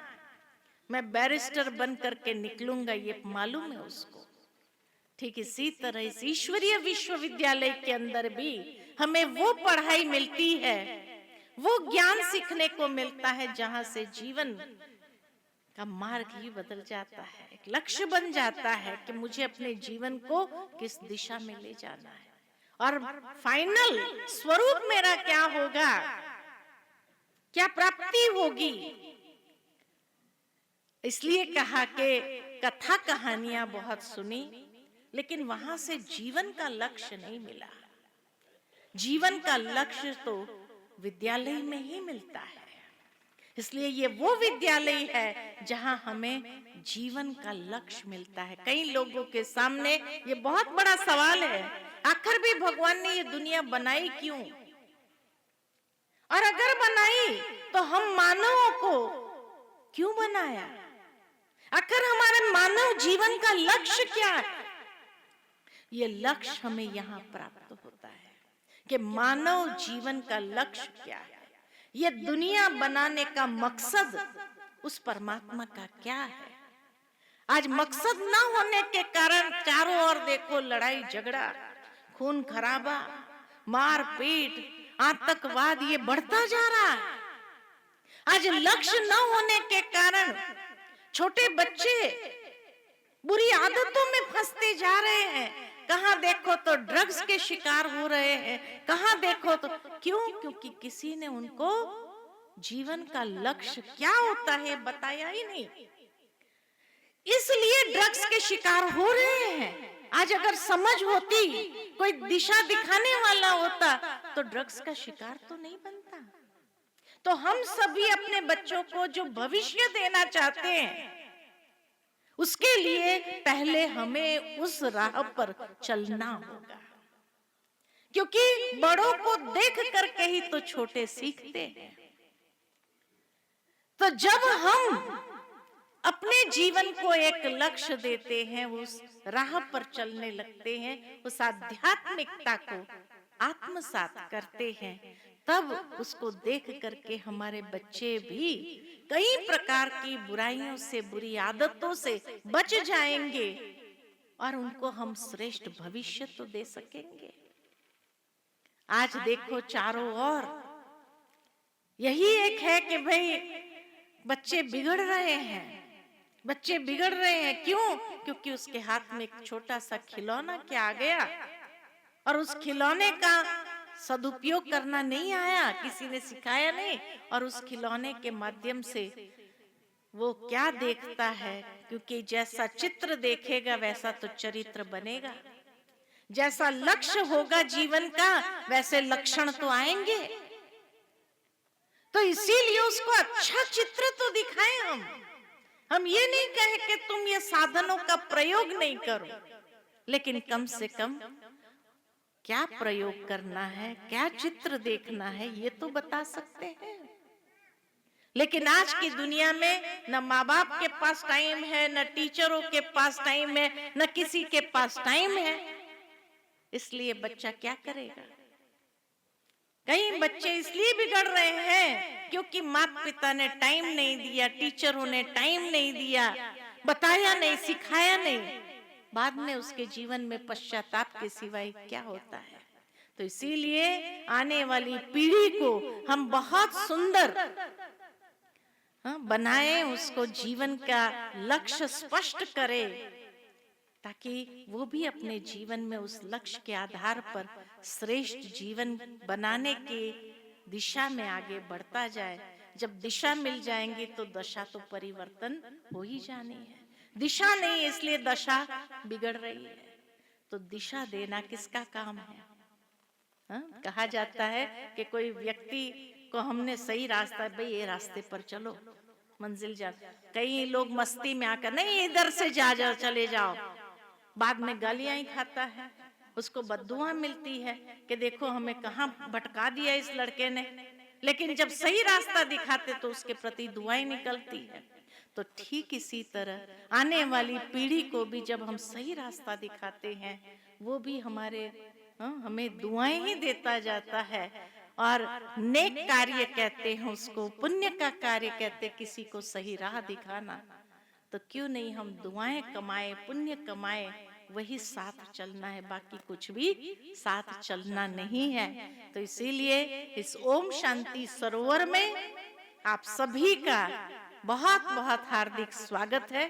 मैं बैरिस्टर बन करके निकलूंगा, ये मालूम है उसको। ठीक इसी तरह इस ईश्वरीय विश्वविद्यालय के अंदर भी हमें वो पढ़ाई मिलती है, वो ज्ञान सीखने को मिलता है, जहां से जीवन का मार्ग ही बदल जाता है, एक लक्ष्य बन जाता है कि मुझे अपने जीवन को किस दिशा में ले जाना है और फाइनल स्वरूप मेरा क्या होगा, क्या प्राप्ति होगी। इसलिए कहा कि कथा कहानियां बहुत सुनी, लेकिन वहां से जीवन का लक्ष्य नहीं मिला। जीवन का लक्ष्य तो विद्यालय में ही मिलता है। इसलिए ये वो विद्यालय है जहां हमें जीवन का लक्ष्य मिलता है। कई लोगों के सामने ये बहुत बड़ा सवाल है, आखिर भी भगवान ने ये दुनिया बनाई क्यों, और अगर बनाई तो हम मानवों को क्यों बनाया, आखिर हमारे मानव जीवन का लक्ष्य क्या है। ये लक्ष्य हमें यहाँ प्राप्त होता है कि मानव जीवन का लक्ष्य क्या है, ये दुनिया बनाने का मकसद उस परमात्मा का क्या है। आज मकसद ना होने के कारण चारों ओर देखो लड़ाई झगड़ा, खून खराबा, मार पीट, आतंकवाद ये बढ़ता जा रहा है। आज लक्ष्य न होने के कारण छोटे बच्चे बुरी आदतों में फंसते जा रहे हैं। कहां देखो तो ड्रग्स के शिकार हो रहे हैं, कहां देखो तो क्यों, क्योंकि किसी ने उनको जीवन का लक्ष्य क्या होता है बताया ही नहीं, इसलिए ड्रग्स के शिकार हो रहे हैं। आज अगर समझ होती, कोई दिशा दिखाने वाला होता तो ड्रग्स का शिकार तो नहीं बनता। तो हम सभी अपने बच्चों को जो भविष्य देना चाहते हैं, उसके लिए पहले हमें उस राह पर चलना होगा क्योंकि बड़ों को देख करके ही तो छोटे सीखते हैं। तो जब हम अपने जीवन को एक लक्ष्य देते हैं, उस राह पर चलने लगते हैं, उस आध्यात्मिकता को आत्मसात करते हैं, तब उसको देख करके हमारे बच्चे भी कई प्रकार की बुराइयों से, बुरी आदतों से बच जाएंगे और उनको हम श्रेष्ठ भविष्य तो दे सकेंगे। आज देखो चारों ओर यही एक है कि भाई बच्चे बिगड़ रहे हैं, बच्चे बिगड़ रहे हैं। क्यों? क्योंकि उसके हाथ में एक छोटा सा खिलौना क्या आ गया और उस खिलौने का सदुपयोग करना नहीं आया, किसी ने सिखाया नहीं, और उस खिलौने के माध्यम से वो क्या देखता है, क्योंकि जैसा चित्र देखेगा वैसा तो चरित्र बनेगा, जैसा लक्ष्य होगा जीवन का वैसे लक्षण तो आएंगे। तो इसीलिए उसको अच्छा चित्र तो दिखाएं हम ये नहीं कहे कि तुम ये साधनों का प्रयोग नहीं करो, लेकिन कम से कम क्या प्रयोग करना है, क्या चित्र देखना है, ये तो बता सकते हैं। लेकिन आज की दुनिया में न माँ बाप के पास टाइम है, न टीचरों के पास टाइम है, न किसी के पास टाइम है, इसलिए बच्चा क्या करेगा। कई बच्चे इसलिए बिगड़ रहे हैं क्योंकि माता पिता ने टाइम नहीं दिया, टीचरों ने टाइम नहीं दिया, बताया नहीं, सिखाया नहीं, बाद में उसके जीवन में पश्चाताप के सिवाय क्या होता है। तो इसीलिए आने वाली पीढ़ी को हम बहुत सुंदर बनाएं, उसको जीवन का लक्ष्य स्पष्ट करें, ताकि वो भी अपने जीवन में उस लक्ष्य के आधार पर श्रेष्ठ जीवन बनाने की दिशा में आगे बढ़ता जाए। जब दिशा मिल जाएंगी तो दशा तो परिवर्तन हो ही जानी है। दिशा नहीं, इसलिए दशा बिगड़ रही है। तो दिशा देना किसका काम है? कहा जाता है कि कोई व्यक्ति को हमने सही रास्ता, भाई ये रास्ते पर चलो, मंजिल जा। कई लोग मस्ती में आकर नहीं इधर से जा जाओ, चले जाओ, बाद में गालियां ही खाता है, उसको बद्दुआ मिलती है कि देखो हमें कहाँ भटका दिया इस लड़के ने। लेकिन जब सही रास्ता दिखाते तो उसके प्रति दुआएं निकलती है। तो ठीक इसी तरह आने वाली पीढ़ी को भी जब हम सही रास्ता दिखाते हैं, वो भी हमें दुआएं ही देता जाता है। और नेक कार्य कहते हैं उसको, पुण्य का कार्य कहते, किसी को सही राह दिखाना। तो क्यों नहीं हम दुआएं कमाए, पुण्य कमाए, वही साथ चलना है, बाकी कुछ भी साथ चलना नहीं है। तो इसीलिए इस ओम शांति सरोवर में आप सभी का बहुत बहुत हार्दिक स्वागत है,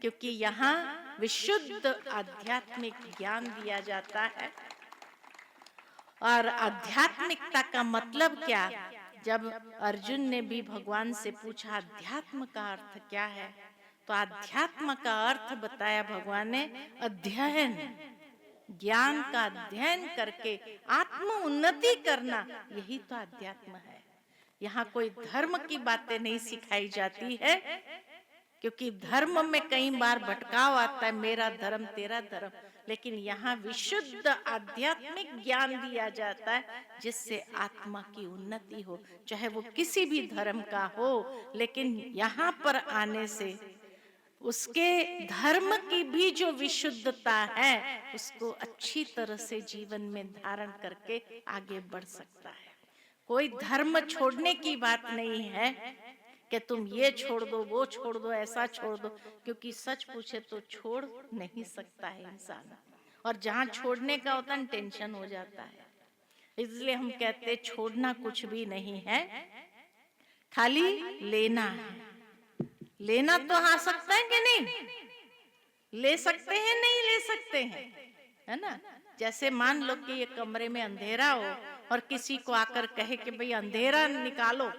क्योंकि यहाँ विशुद्ध आध्यात्मिक ज्ञान दिया जाता है। और आध्यात्मिकता का मतलब क्या? जब अर्जुन ने भी भगवान से पूछा अध्यात्म का अर्थ क्या है, तो अध्यात्म का अर्थ बताया भगवान ने, अध्ययन, ज्ञान का अध्ययन करके आत्म उन्नति करना, यही तो अध्यात्म है। यहाँ कोई धर्म की बातें नहीं सिखाई जाती है, क्योंकि धर्म में कई बार भटकाव आता है, मेरा धर्म तेरा धर्म। लेकिन यहाँ विशुद्ध आध्यात्मिक ज्ञान दिया जाता है, जिससे आत्मा की उन्नति हो, चाहे वो किसी भी धर्म का हो। लेकिन यहाँ पर आने से उसके धर्म की भी जो विशुद्धता है, उसको अच्छी तरह से जीवन में धारण करके आगे बढ़ सकता है। कोई धर्म छोड़ने की बात नहीं है कि तुम ये छोड़ दो, वो छोड़ दो, ऐसा छोड़ दो, क्योंकि सच पूछे तो छोड़ नहीं सकता है इंसान, और जहाँ छोड़ने का होता है टेंशन हो जाता है। इसलिए हम कहते हैं छोड़ना कुछ भी नहीं है, खाली लेना है। लेना तो आ सकता है कि नहीं? ले सकते हैं, नहीं ले सकते हैं, है ना। जैसे मान लो कि ये कमरे में अंधेरा हो और किसी को आकर कहे कि भाई अंधेरा निकालो,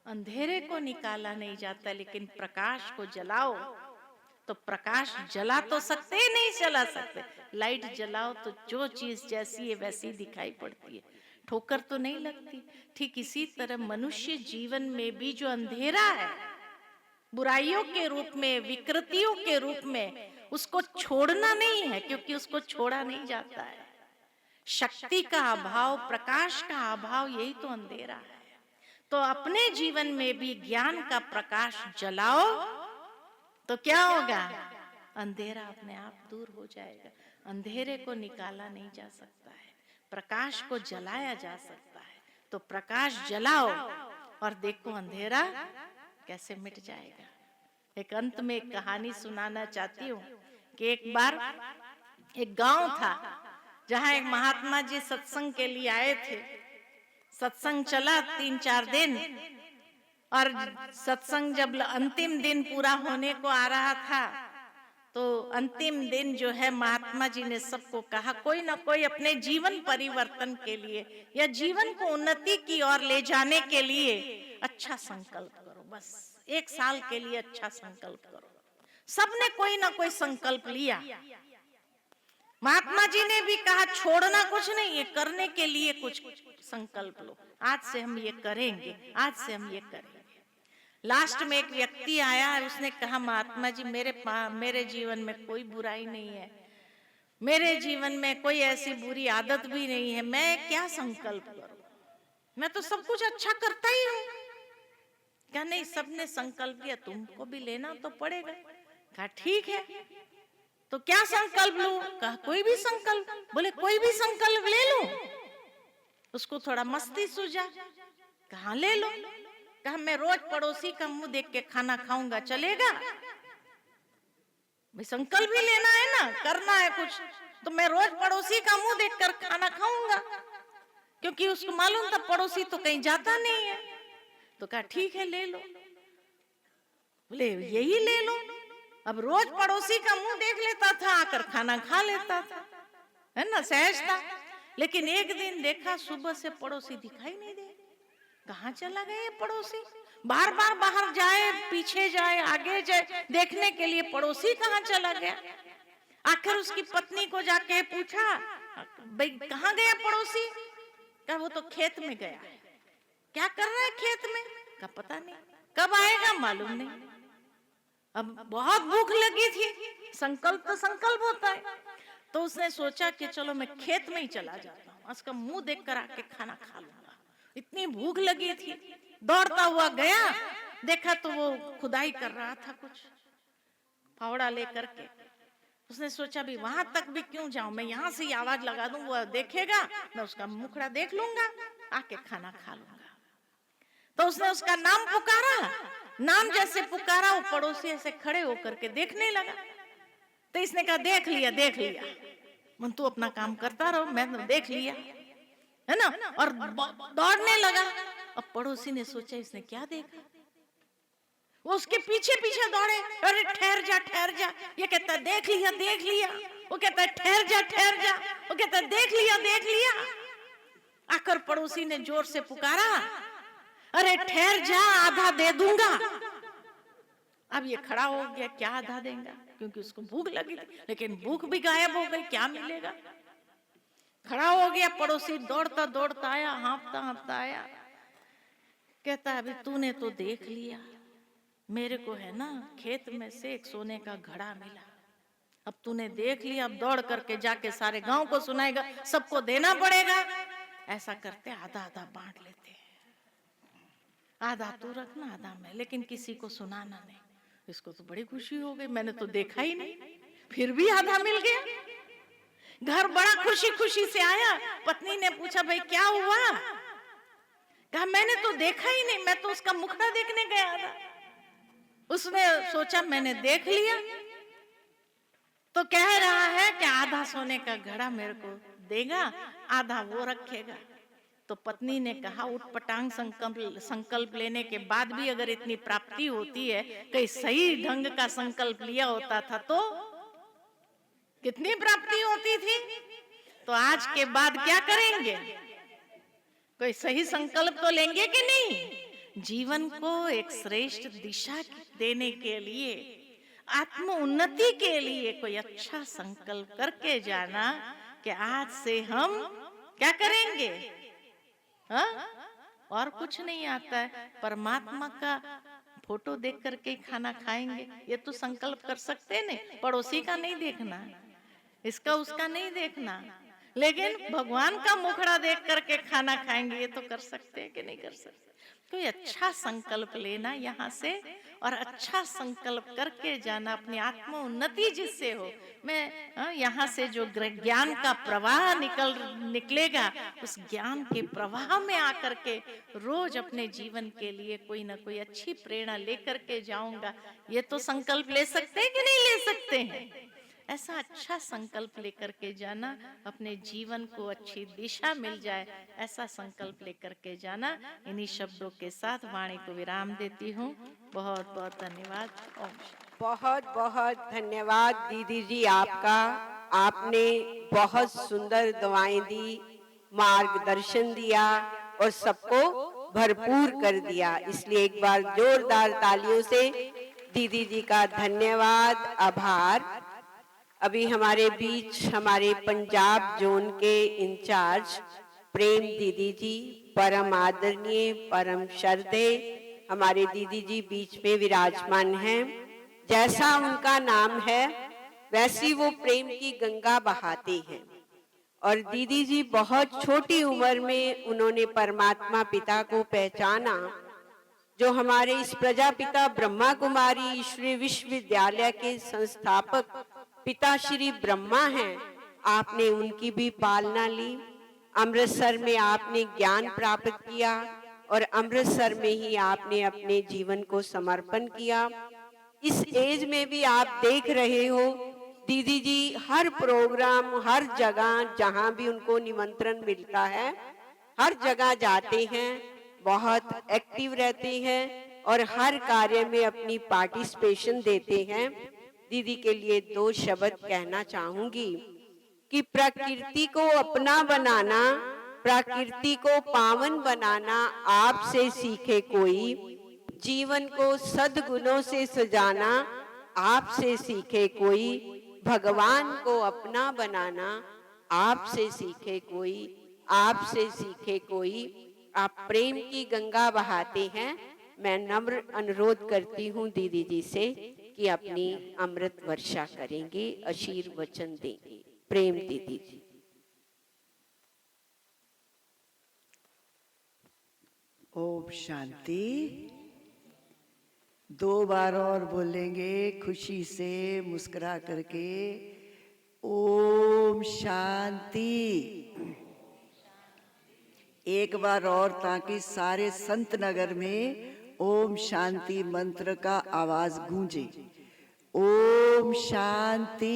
अंधेरे को निकाला नहीं जाता, लेकिन प्रकाश को जलाओ तो प्रकाश जला तो सकते, नहीं जला सकते। लाइट जलाओ तो जो चीज जैसी है वैसी दिखाई पड़ती है, ठोकर तो नहीं लगती। ठीक इसी तरह मनुष्य जीवन में भी जो अंधेरा है, बुराइयों के रूप में, विकृतियों के रूप में, उसको छोड़ना नहीं है, क्योंकि उसको छोड़ा नहीं जाता है। शक्ति का अभाव, प्रकाश का अभाव, यही तो अंधेरा है। तो अपने जीवन में भी ज्ञान का प्रकाश जलाओ तो क्या होगा? अंधेरा अपने आप दूर हो जाएगा। अंधेरे को निकाला नहीं जा सकता है, प्रकाश को जलाया जा सकता है। तो प्रकाश जलाओ और देखो अंधेरा कैसे मिट जाएगा। एक अंत में एक कहानी सुनाना चाहती हूँ कि एक बार एक गांव था जहां एक महात्मा जी सत्संग के लिए आए थे। सत्संग चला 3-4 दिन, और सत्संग जब अंतिम दिन पूरा होने को आ रहा था तो अंतिम दिन जो है महात्मा जी ने सबको कहा, कोई ना कोई अपने जीवन परिवर्तन के लिए या जीवन को उन्नति की ओर ले जाने के लिए अच्छा संकल्प करो। बस 1 साल के लिए अच्छा संकल्प करो। सबने कोई ना कोई संकल्प लिया। महात्मा जी ने भी कहा छोड़ना कुछ नहीं है, करने के लिए कुछ संकल्प लो। आज से हम ये करेंगे, आज से हम ये करेंगे। लास्ट में एक व्यक्ति आया, उसने कहा महात्मा जी मेरे जीवन में कोई बुराई नहीं है, मेरे जीवन में कोई ऐसी बुरी आदत भी नहीं है, मैं क्या संकल्प करूं? मैं तो सब कुछ अच्छा करता ही हूं। क्या नहीं, सबने संकल्प लिया, तुमको भी लेना तो पड़ेगा। कहा ठीक है, तो क्या संकल्प लूं? कहा कोई भी संकल्प। बोले कोई भी संकल्प ले लूं? उसको थोड़ा मस्ती सूझा, कहा ले लो। कहा मैं रोज पड़ोसी का मुंह देख के खाना खाऊंगा, चलेगा? भाई संकल्प भी लेना है ना, करना है कुछ, तो मैं रोज पड़ोसी का मुंह देखकर खाना खाऊंगा, क्योंकि उसको मालूम था पड़ोसी तो कहीं जाता नहीं है। तो कहा ठीक है ले लो। बोले यही ले लो। अब रोज पड़ोसी का मुंह देख लेता था, आकर खाना खा लेता था, है ना, सहज था। लेकिन एक दिन देखा सुबह से पड़ोसी दिखाई नहीं दे। कहाँ चला गया ये पड़ोसी? बार बार बाहर जाए, पीछे जाए, आगे जाए, देखने के लिए पड़ोसी कहाँ चला गया। आखिर उसकी पत्नी को जाके पूछा, भाई कहाँ गया पड़ोसी? कहा वो तो खेत में गया है। क्या कर रहा है खेत में? का पता नहीं, कब आएगा मालूम नहीं। अब बहुत भूख लगी थी, संकल्प तो संकल्प होता है। तो उसने सोचा कि चलो मैं खेत में ही चला जाता हूँ, उसका मुंह देखकर आके खाना खा लूंगा। इतनी भूख लगी थी, दौड़ता हुआ गया, देखा तो वो खुदाई कर रहा था कुछ, फावड़ा लेकर के। उसने सोचा भी वहां तक भी क्यों जाऊं, मैं यहाँ से ही आवाज लगा दूं, वो देखेगा, मैं उसका मुखड़ा देख लूंगा, आके खाना खा लूंगा। तो उसने उसका नाम पुकारा। नाम जैसे पुकारा, वो पड़ोसी ऐसे खड़े होकर के देखने लगा। तो इसने कहा देख लिया, देख लिया, मन तू अपना काम करता रहो, मैं तो देख लिया, है ना। और दौड़ने लगा। अब पड़ोसी ने सोचा इसने क्या देखा, वो उसके पीछे पीछे दौड़े। अरे ठहर जा, ठहर जा। ये कहता है देख लिया, देख लिया। वो कहता है ठहर जा, ठहर जा। वो कहता है देख लिया, देख लिया। आकर पड़ोसी ने जोर से पुकारा, अरे ठहर जा, आधा दे दूंगा। अब ये खड़ा हो गया, क्या आधा देगा, क्योंकि उसको भूख लगी थी, लेकिन भूख भी गायब हो गई, क्या मिलेगा। खड़ा हो गया पड़ोसी, दौड़ता दौड़ता आया, हाँफता हाँफता आया। कहता अभी तूने तो देख लिया, मेरे को है ना खेत में से एक सोने का घड़ा मिला। अब तूने देख लिया, अब दौड़ करके जाके सारे गांव को सुनाएगा, सबको देना पड़ेगा। ऐसा करते आधा आधा बांट लेते हैं, आधा तू रखना, आधा मैं, लेकिन किसी को सुनाना नहीं। इसको तो बड़ी खुशी हो गई, मैंने तो देखा ही नहीं, फिर भी आधा मिल गया। घर बड़ा खुशी खुशी से आया। पत्नी ने पूछा भाई क्या हुआ? कहा मैंने तो देखा ही नहीं, मैं तो उसका मुखड़ा देखने गया था। उसने सोचा मैंने देख लिया, तो कह रहा है कि आधा सोने का घड़ा मेरे को देगा, आधा वो रखेगा। तो पत्नी ने कहा उठपटांग संकल्प लेने के बाद भी अगर इतनी प्राप्ति होती है, कहीं सही ढंग का संकल्प लिया होता था तो कितनी प्राप्ति होती थी। तो आज के बाद क्या करेंगे? कोई सही संकल्प तो लेंगे कि नहीं? जीवन को एक श्रेष्ठ दिशा देने के लिए, आत्म उन्नति के लिए कोई अच्छा संकल्प करके जाना कि आज से हम क्या करेंगे। हाँ? और कुछ नहीं आता है, परमात्मा का फोटो देख करके खाना खाएंगे, ये तो संकल्प कर सकते नहीं। पड़ोसी का नहीं देखना, इसका उसका नहीं देखना, लेकिन भगवान का मुखड़ा देख करके खाना खाएंगे, ये तो कर सकते हैं कि नहीं कर सकते? कोई अच्छा संकल्प लेना यहाँ से और अच्छा संकल्प करके जाना, अपनी आत्म उन्नति जिससे हो। मैं यहाँ से जो ज्ञान का प्रवाह निकलेगा, उस ज्ञान के प्रवाह में आकर के रोज अपने जीवन के लिए कोई ना कोई अच्छी प्रेरणा लेकर के जाऊंगा। ये तो संकल्प ले सकते हैं कि नहीं ले सकते हैं? ऐसा अच्छा संकल्प लेकर के जाना, अपने जीवन को अच्छी दिशा मिल जाए, ऐसा संकल्प लेकर के जाना। इन्हीं शब्दों के साथ वाणी को विराम देती हूँ। बहुत बहुत धन्यवाद। ओम शांति। बहुत बहुत धन्यवाद दीदी जी आपका। आपने बहुत सुंदर दुआएं दी, मार्गदर्शन दिया और सबको भरपूर कर दिया। इसलिए एक बार जोरदार तालियों से दीदी जी का धन्यवाद, आभार। अभी हमारे बीच हमारे पंजाब जोन के इंचार्ज प्रेम दीदी जी, परम आदरणीय, परम श्रद्धेय हमारे दीदी जी बीच में विराजमान हैं। जैसा उनका नाम है वैसी वो प्रेम की गंगा बहाते हैं। और दीदी जी बहुत छोटी उम्र में उन्होंने परमात्मा पिता को पहचाना, जो हमारे इस प्रजापिता ब्रह्मा कुमारी ईश्वरीय विश्वविद्यालय के संस्थापक पिता श्री ब्रह्मा हैं। आपने उनकी भी पालना ली। अमृतसर में आपने ज्ञान प्राप्त किया और अमृतसर में ही आपने अपने जीवन को समर्पण किया। इस एज में भी आप देख रहे हो दीदी जी हर प्रोग्राम, हर जगह जहां भी उनको निमंत्रण मिलता है, हर जगह जाते हैं, बहुत एक्टिव रहते हैं और हर कार्य में अपनी पार्टिसिपेशन देते हैं। दीदी के लिए दो शब्द कहना चाहूंगी कि प्रकृति को अपना बनाना, प्रकृति को पावन बनाना आपसे सीखे कोई, जीवन को सद्गुणों से सजाना आपसे सीखे कोई, भगवान को अपना बनाना आपसे सीखे कोई, आपसे सीखे कोई। आप प्रेम की गंगा बहाते हैं। मैं नम्र अनुरोध करती हूँ दीदी जी से कि अपनी अमृत वर्षा करेंगे, आशीर्वचन देंगे। प्रेम दीदी जी। ओम शांति। दो बार और बोलेंगे खुशी से, मुस्कुरा करके। ओम शांति। एक बार और, ताकि सारे संत नगर में ओम शांति मंत्र का आवाज गूंजे। ओम शांति।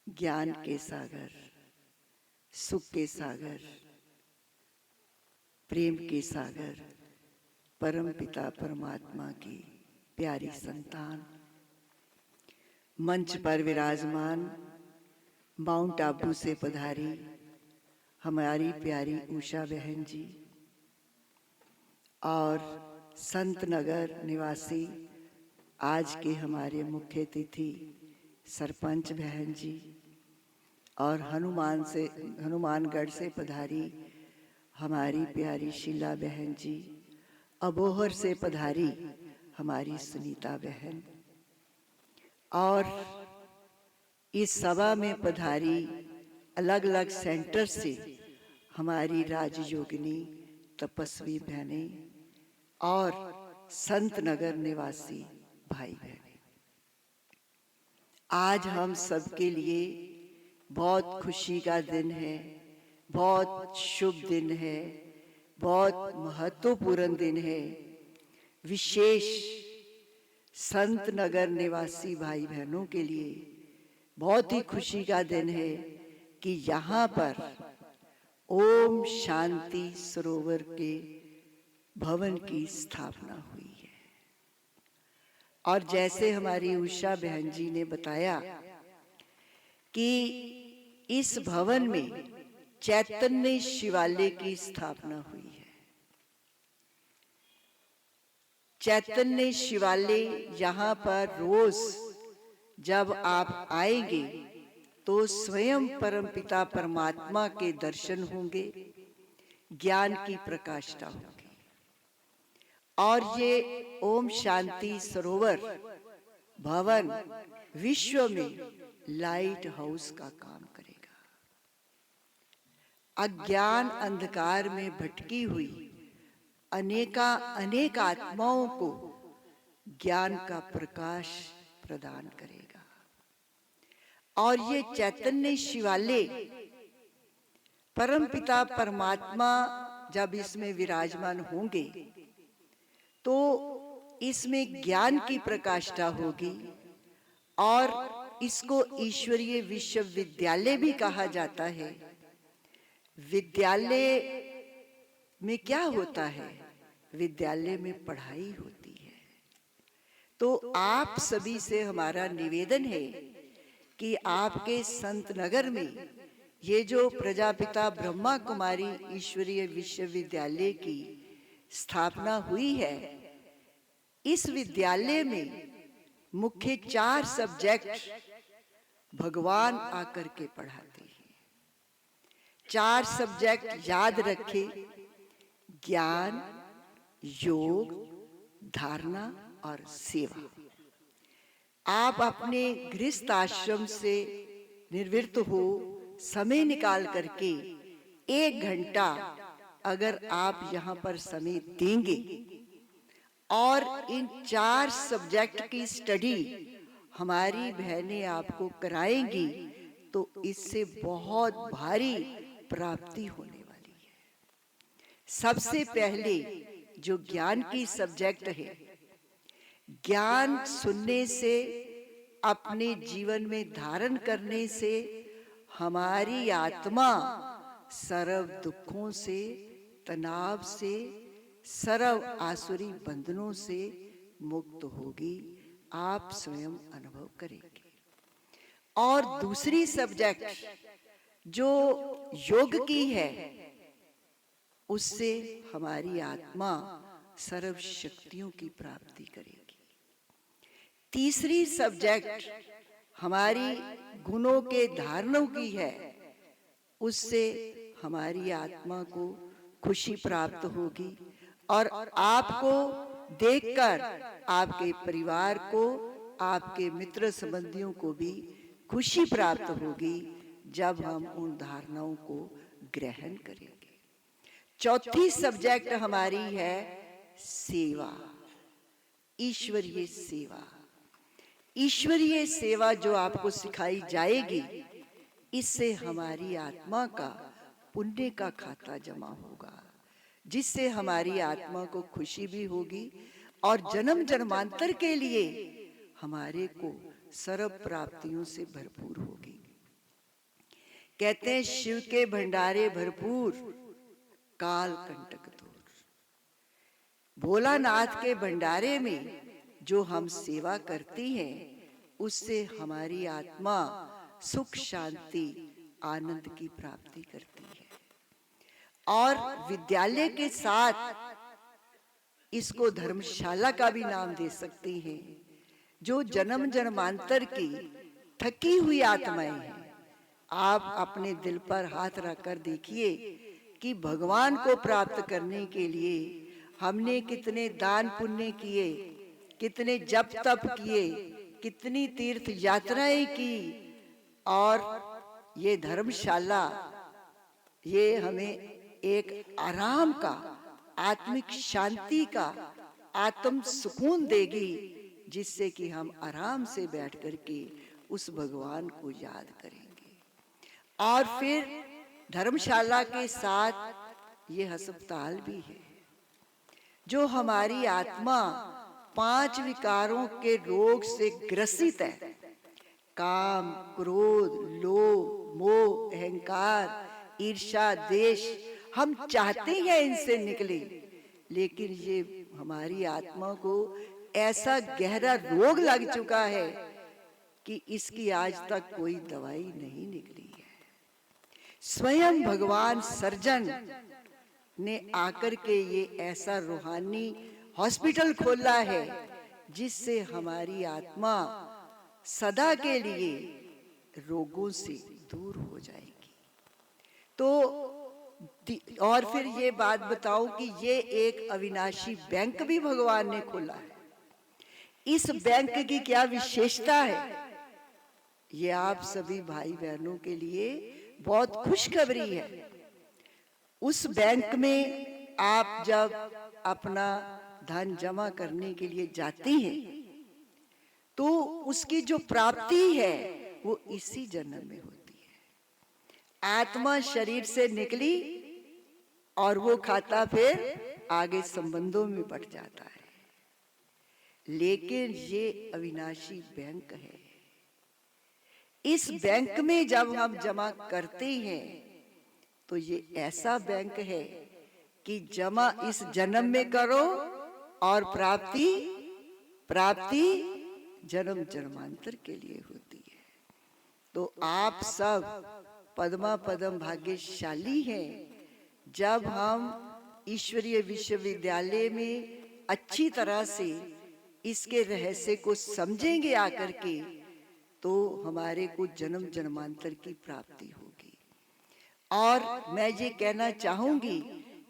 ज्ञान के सागर, सुख के सागर, प्रेम के सागर, परम पिता परमात्मा की प्यारी संतान, मंच पर विराजमान माउंट आबू से पधारी हमारी प्यारी उषा बहन जी और संत नगर निवासी आज के हमारे मुख्य अतिथि सरपंच बहन जी और हनुमानगढ़ से पधारी हमारी प्यारी शीला बहन जी, अबोहर से पधारी हमारी सुनीता बहन और इस सभा में पधारी अलग अलग सेंटर से हमारी राजयोगिनी तपस्वी बहनें और संत नगर निवासी भाई बहनें। आज हम सबके लिए बहुत खुशी का दिन है, बहुत शुभ दिन है, बहुत महत्वपूर्ण दिन है। विशेष संत नगर निवासी भाई बहनों के लिए बहुत ही खुशी का दिन है कि यहाँ पर ओम शांति सरोवर के भवन की स्थापना हुई है। और जैसे हमारी उषा बहन जी ने बताया कि इस भवन में चैतन्य शिवालय की स्थापना हुई है। चैतन्य शिवालय यहाँ पर रोज जब आप आएंगे तो स्वयं परमपिता परमात्मा के दर्शन होंगे, ज्ञान की प्रकाष्ठा होगी। और ये ओम शांति सरोवर भवन विश्व में लाइट हाउस का काम करेगा। अज्ञान अंधकार में भटकी हुई अनेक आत्माओं को ज्ञान का प्रकाश प्रदान करेगा। और ये चैतन्य शिवालय परमपिता परमात्मा जब इसमें विराजमान होंगे तो इसमें ज्ञान की प्रकाष्ठा होगी। और इसको ईश्वरीय विश्वविद्यालय भी कहा जाता है। विद्यालय में क्या होता है? विद्यालय में पढ़ाई होती है। तो आप सभी से हमारा निवेदन है कि आपके संत नगर में ये जो प्रजापिता ब्रह्मा कुमारी ईश्वरीय विश्वविद्यालय की स्थापना हुई है, इस विद्यालय में मुख्य 4 सब्जेक्ट भगवान आकर के पढ़ाते हैं। 4 सब्जेक्ट याद रखें: ज्ञान, योग, धारणा और सेवा। आप अपने गृहस्थ आश्रम से निवृत्त हो समय निकाल करके 1 घंटा अगर आप यहाँ पर समय देंगे और इन 4 सब्जेक्ट की स्टडी हमारी बहनें आपको कराएंगी तो इससे बहुत भारी प्राप्ति होने वाली है। सबसे पहले जो ज्ञान की सब्जेक्ट है, ज्ञान सुनने से, अपने जीवन में धारण करने से हमारी आत्मा सर्व दुखों से, तनाव से, सर्व आसुरी बंधनों से मुक्त होगी। आप स्वयं अनुभव करेंगे। और दूसरी सब्जेक्ट जो योग की है, उससे हमारी आत्मा सर्व शक्तियों की प्राप्ति करेगी। तीसरी सब्जेक्ट हमारी गुणों के धारणों की है, उससे हमारी आत्मा को खुशी प्राप्त होगी और आपको देखकर आपके परिवार को, आपके मित्र संबंधियों को भी खुशी प्राप्त होगी जब हम उन धारणाओं को ग्रहण करेंगे। चौथी सब्जेक्ट हमारी है सेवा, ईश्वरीय सेवा। ईश्वरीय सेवा जो आपको सिखाई जाएगी, इससे हमारी आत्मा का पुण्य का खाता जमा होगा, जिससे हमारी आत्मा को खुशी भी होगी और जन्म जन्मांतर के लिए हमारे को सर्व प्राप्तियों से भरपूर होगी। कहते हैं शिव के भंडारे भरपूर, काल कंटक दूर। भोलानाथ के भंडारे में जो हम सेवा करती हैं, उससे हमारी आत्मा सुख, शांति, आनंद की प्राप्ति करती है। और विद्यालय के साथ इसको धर्मशाला का भी नाम दे सकती हैं। जो जन्म जन्मांतर की थकी हुई आत्माएं हैं, आप अपने दिल पर हाथ रखकर देखिए कि भगवान को प्राप्त करने के लिए हमने कितने दान पुण्य किए, कितने जप तप किए, कितनी तीर्थ यात्राएं की। और ये धर्मशाला ये हमें एक आराम का, आत्मिक शांति का, आत्म सुकून देगी, जिससे कि हम आराम से बैठ करके उस भगवान को याद करेंगे। और फिर धर्मशाला के साथ ये अस्पताल भी है, जो हमारी आत्मा 5 विकारों के रोग से ग्रसित है। काम, क्रोध, लोभ, मोह, अहंकार, ईर्ष्या, द्वेष, हम चाहते हैं इनसे निकले, लेकिन ये हमारी आत्मा को ऐसा गहरा रोग लग चुका है कि इसकी आज तक कोई दवाई नहीं निकली है। स्वयं भगवान सर्जन ने आकर के ये ऐसा रूहानी हॉस्पिटल खोला है, जिससे हमारी आत्मा सदा के लिए रोगों से दूर हो जाएगी। तो और फिर ये बात बताऊं कि ये एक अविनाशी बैंक भी भगवान ने खोला है। इस बैंक की क्या विशेषता है? ये आप सभी भाई बहनों के लिए बहुत खुशखबरी है। उस बैंक में आप जब अपना धन जमा करने के लिए जाती हैं तो उसकी जो प्राप्ति है वो इसी जन्म में होती है। आत्मा शरीर से निकली और वो खाता फिर आगे संबंधों में बढ़ जाता है। लेकिन ये अविनाशी बैंक है। इस बैंक में जब हम जमा करते हैं तो ये ऐसा बैंक है कि जमा इस जन्म में करो और प्राप्ति जन्म जन्मांतर के लिए होती है। तो आप सब पद्मा पदम भाग्यशाली हैं जब हम ईश्वरीय विश्वविद्यालय में अच्छी तरह से इसके रहस्य को समझेंगे आकर के, तो हमारे को जन्म जन्मांतर की प्राप्ति होगी। और मैं ये कहना चाहूंगी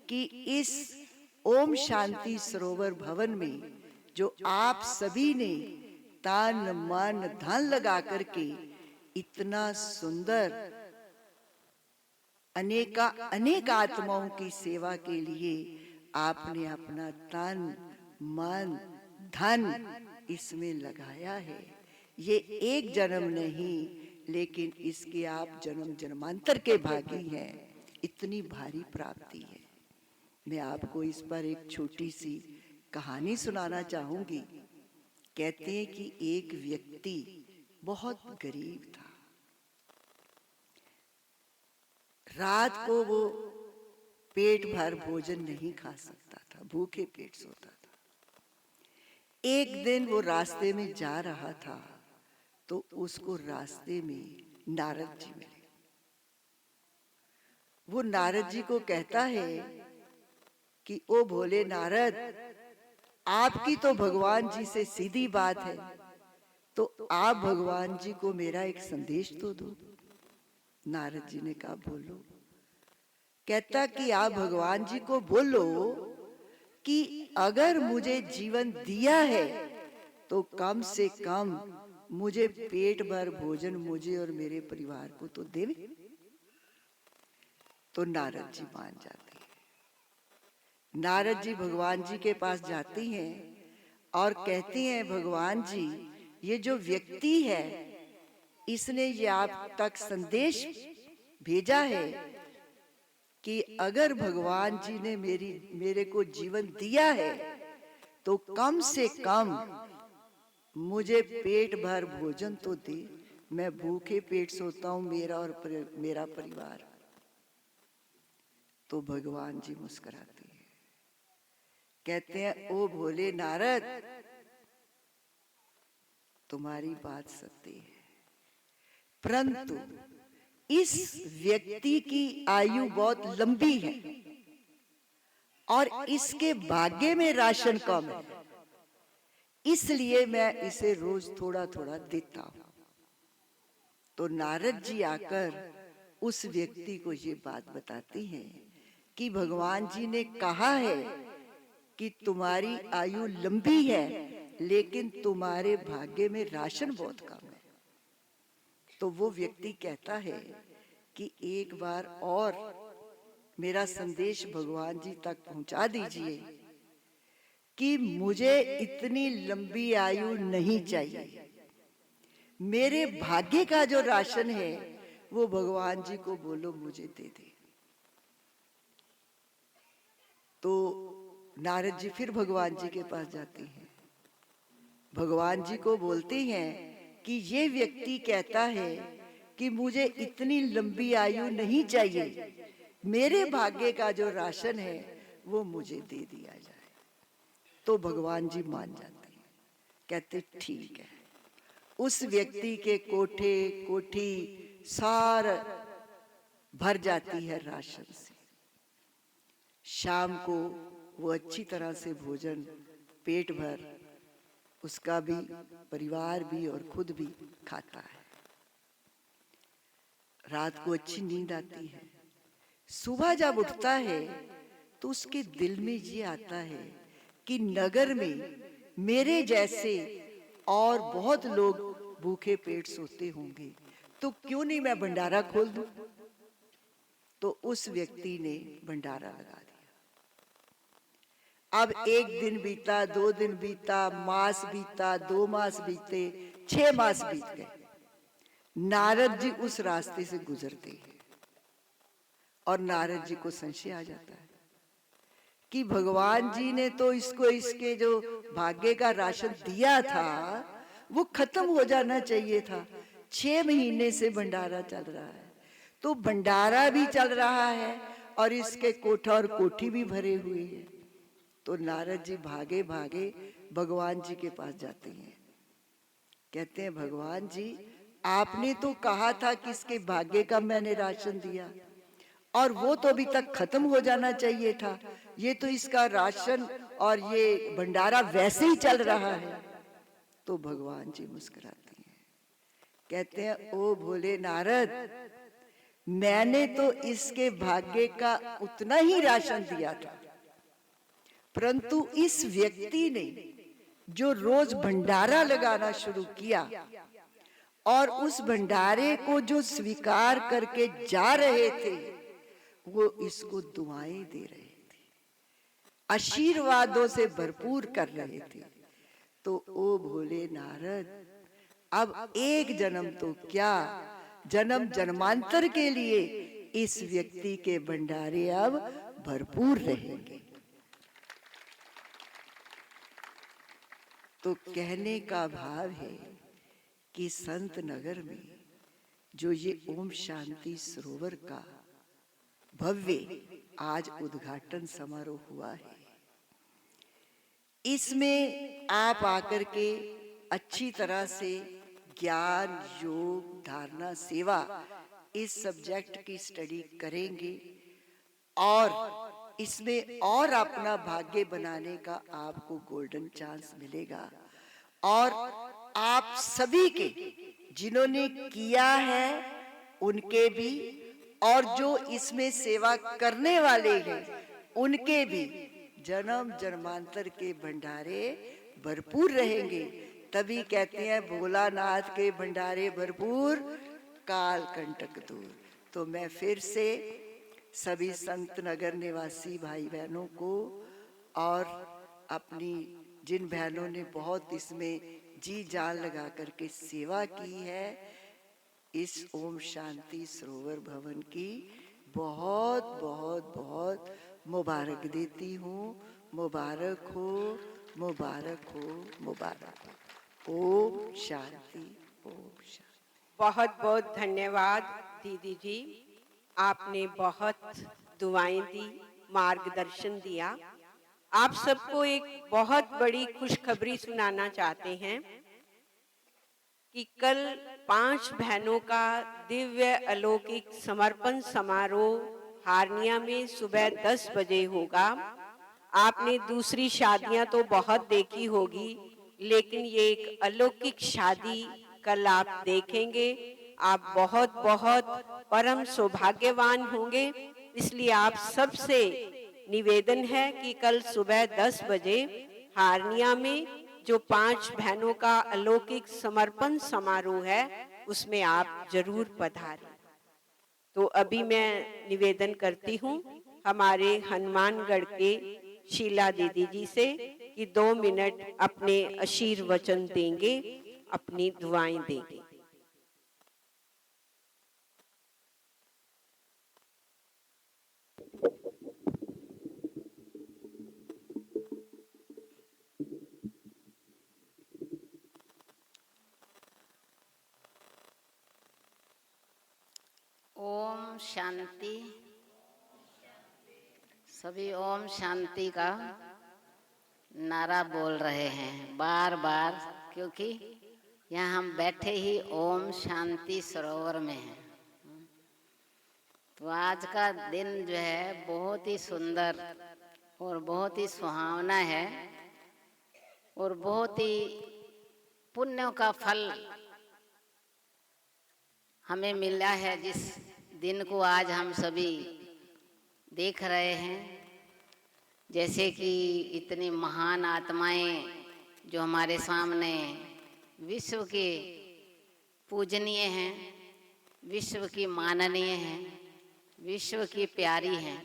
कि इस ओम शांति सरोवर भवन में जो आप सभी ने तन मन धन लगा करके इतना सुंदर अनेक आत्माओं की सेवा के लिए आपने अपना तन मन धन इसमें लगाया है, ये एक जन्म नहीं लेकिन इसके आप जन्म जन्मांतर के भागी हैं। इतनी भारी प्राप्ति है। मैं आपको इस पर एक छोटी सी कहानी सुनाना चाहूंगी। कहते हैं कि एक व्यक्ति बहुत गरीब था। रात को वो पेट भर भोजन नहीं खा सकता था, भूखे पेट सोता था। एक दिन वो रास्ते में जा रहा था तो उसको रास्ते में नारद जी मिले। वो नारद जी को कहता है कि ओ भोले नारद, आपकी तो भगवान जी से सीधी बात है, तो आप भगवान जी को मेरा एक संदेश तो दो। नारद जी ने कहा बोलो। कहता कि आप भगवान जी को बोलो कि अगर मुझे जीवन दिया है तो कम से कम मुझे पेट भर भोजन मुझे और मेरे परिवार को तो देवे। तो नारद जी मान जाते हैं। नारद जी भगवान जी के पास जाती हैं और कहती हैं भगवान जी, ये जो व्यक्ति है इसने ये आप तक संदेश भेजा है कि अगर भगवान जी ने मेरे को जीवन दिया है तो कम से कम मुझे पेट भर भोजन तो दे। मैं भूखे पेट सोता हूं, मेरा और मेरा परिवार। तो भगवान जी मुस्कुराते हैं, कहते हैं ओ भोले नारद, तुम्हारी बात सत्य है, परंतु इस व्यक्ति की आयु बहुत लंबी है और इसके भाग्य में राशन कम है, इसलिए मैं इसे रोज थोड़ा थोड़ा देता हूं। तो नारद जी आकर उस व्यक्ति को ये बात बताती हैं कि भगवान जी ने कहा है कि तुम्हारी आयु लंबी है लेकिन तुम्हारे भाग्य में राशन बहुत कम है। तो वो व्यक्ति कहता है कि एक बार और मेरा संदेश भगवान जी तक पहुंचा दीजिए कि मुझे इतनी लंबी आयु नहीं चाहिए, मेरे भाग्य का जो राशन है वो भगवान जी को बोलो मुझे दे दे। तो नारद जी फिर भगवान जी के पास जाती हैं, भगवान जी को बोलती हैं कि ये व्यक्ति कहता है कि मुझे इतनी लंबी आयु नहीं चाहिए, मेरे भाग्य का जो राशन है वो मुझे दे दिया जाए। तो भगवान जी मान जाते हैं, कहते ठीक है। उस व्यक्ति के कोठे कोठी सार भर जाती है राशन से। शाम को वो अच्छी तरह से भोजन पेट भर उसका भी परिवार भी और खुद भी खाता है। रात को अच्छी नींद आती है। सुबह जब उठता है तो उसके दिल में ये आता है कि नगर में मेरे जैसे और बहुत लोग भूखे पेट सोते होंगे, तो क्यों नहीं मैं भंडारा खोल दूं। तो उस व्यक्ति ने भंडारा लगा दिया। अब 1 दिन बीता, 2 दिन बीता, मास बीता, 2 मास बीते, 6 मास बीत गए। नारद जी उस रास्ते से गुजरते हैं और नारद जी को संशय आ जाता है कि भगवान जी ने तो इसको इसके जो भाग्य का राशन दिया था वो खत्म हो जाना चाहिए था। 6 महीने से भंडारा चल रहा है, तो भंडारा भी चल रहा है और इसके कोठा और कोठी भी भरे हुए हैं। तो नारद जी भागे भागे भगवान जी के पास जाते हैं। कहते हैं, भगवान जी आपने तो कहा था कि इसके भाग्य का मैंने राशन दिया और वो तो अभी तक खत्म हो जाना चाहिए था। ये तो इसका राशन और ये भंडारा वैसे ही चल रहा है। तो भगवान जी मुस्कुराते हैं, कहते हैं, ओ भोले नारद, मैंने तो इसके भाग्य का उतना ही राशन दिया था, परंतु इस व्यक्ति ने जो रोज भंडारा लगाना शुरू किया और उस भंडारे को जो स्वीकार करके जा रहे थे वो इसको दुआएं दे रहे थे, आशीर्वादों से भरपूर कर रहे थे। तो ओ भोले नारद, अब एक जन्म तो क्या, जन्म जन्मांतर के लिए इस व्यक्ति के भंडारे अब भरपूर रहेंगे। तो कहने का भाव है कि संत नगर में जो ये ओम शांति सरोवर का भव्य आज उद्घाटन समारोह हुआ है, इसमें आप आकर के अच्छी तरह से ज्ञान, योग, धारणा, सेवा इस सब्जेक्ट की स्टडी करेंगे और इसमें और अपना भाग्य बनाने का आपको गोल्डन चांस मिलेगा। और आप सभी के जिन्होंने किया है उनके भी और जो इसमें सेवा करने वाले हैं उनके भी जन्म जन्मांतर के भंडारे भरपूर रहेंगे। तभी कहते हैं भोलानाथ के भंडारे भरपूर, काल कंटक दूर। तो मैं फिर से सभी संत नगर निवासी भाई बहनों को और अपनी जिन बहनों ने बहुत इसमें जी जान लगा करके सेवा की है, इस ओम शांति सरोवर भवन की बहुत बहुत बहुत मुबारक देती हूँ। मुबारक हो, मुबारक हो, मुबारक हो। ओम शांति, ओम शांति। बहुत बहुत धन्यवाद दीदी जी, आपने बहुत दुआएं दी, मार्गदर्शन दिया। आप सबको एक बहुत बड़ी खुशखबरी सुनाना चाहते हैं कि कल 5 बहनों का दिव्य अलौकिक समर्पण समारोह हारनिया में सुबह 10 बजे होगा। आपने दूसरी शादियां तो बहुत देखी होगी, लेकिन ये एक अलौकिक शादी कल आप देखेंगे। आप बहुत बहुत परम सौभाग्यवान होंगे। इसलिए आप सबसे निवेदन है कि कल सुबह 10 बजे हारनिया में जो 5 बहनों का अलौकिक समर्पण समारोह है उसमें आप जरूर पधारें। तो अभी मैं निवेदन करती हूँ हमारे हनुमानगढ़ के शीला दीदी जी से कि 2 मिनट अपने आशीर्वचन देंगे, अपनी दुआएं देंगे। ओम शांति। सभी ओम शांति का नारा बोल रहे हैं बार बार, क्योंकि यहाँ हम बैठे ही ओम शांति सरोवर में हैं। तो आज का दिन जो है बहुत ही सुंदर और बहुत ही सुहावना है और बहुत ही पुण्यों का फल हमें मिला है। जिस दिन को आज हम सभी देख रहे हैं, जैसे कि इतनी महान आत्माएं जो हमारे सामने विश्व के पूजनीय हैं, विश्व की माननीय हैं, विश्व की प्यारी हैं,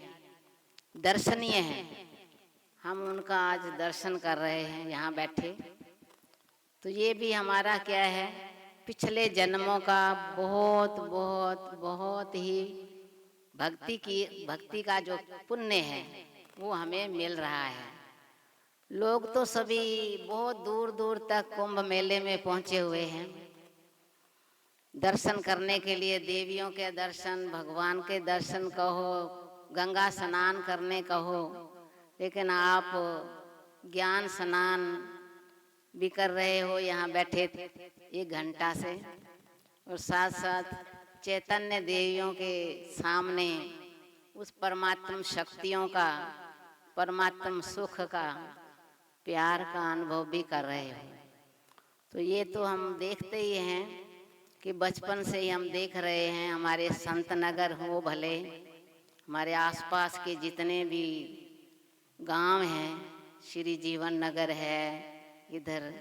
दर्शनीय हैं। हम उनका आज दर्शन कर रहे हैं यहाँ बैठे। तो ये भी हमारा क्या है, पिछले जन्मों का बहुत बहुत बहुत ही भक्ति का जो पुण्य है वो हमें मिल रहा है। लोग तो सभी बहुत दूर दूर तक कुंभ मेले में पहुंचे हुए हैं दर्शन करने के लिए। देवियों के दर्शन, भगवान के दर्शन कहो, गंगा स्नान करने कहो, लेकिन आप ज्ञान स्नान भी कर रहे हो यहाँ बैठे 1 घंटा से, और साथ साथ चैतन्य देवियों के सामने उस परमात्म शक्तियों का, परमात्म सुख का, प्यार का अनुभव भी कर रहे हो। तो ये तो हम देखते ही हैं कि बचपन से ही हम देख रहे हैं। हमारे संत नगर हो भले, हमारे आसपास के जितने भी गांव हैं, श्री जीवन नगर है, इधर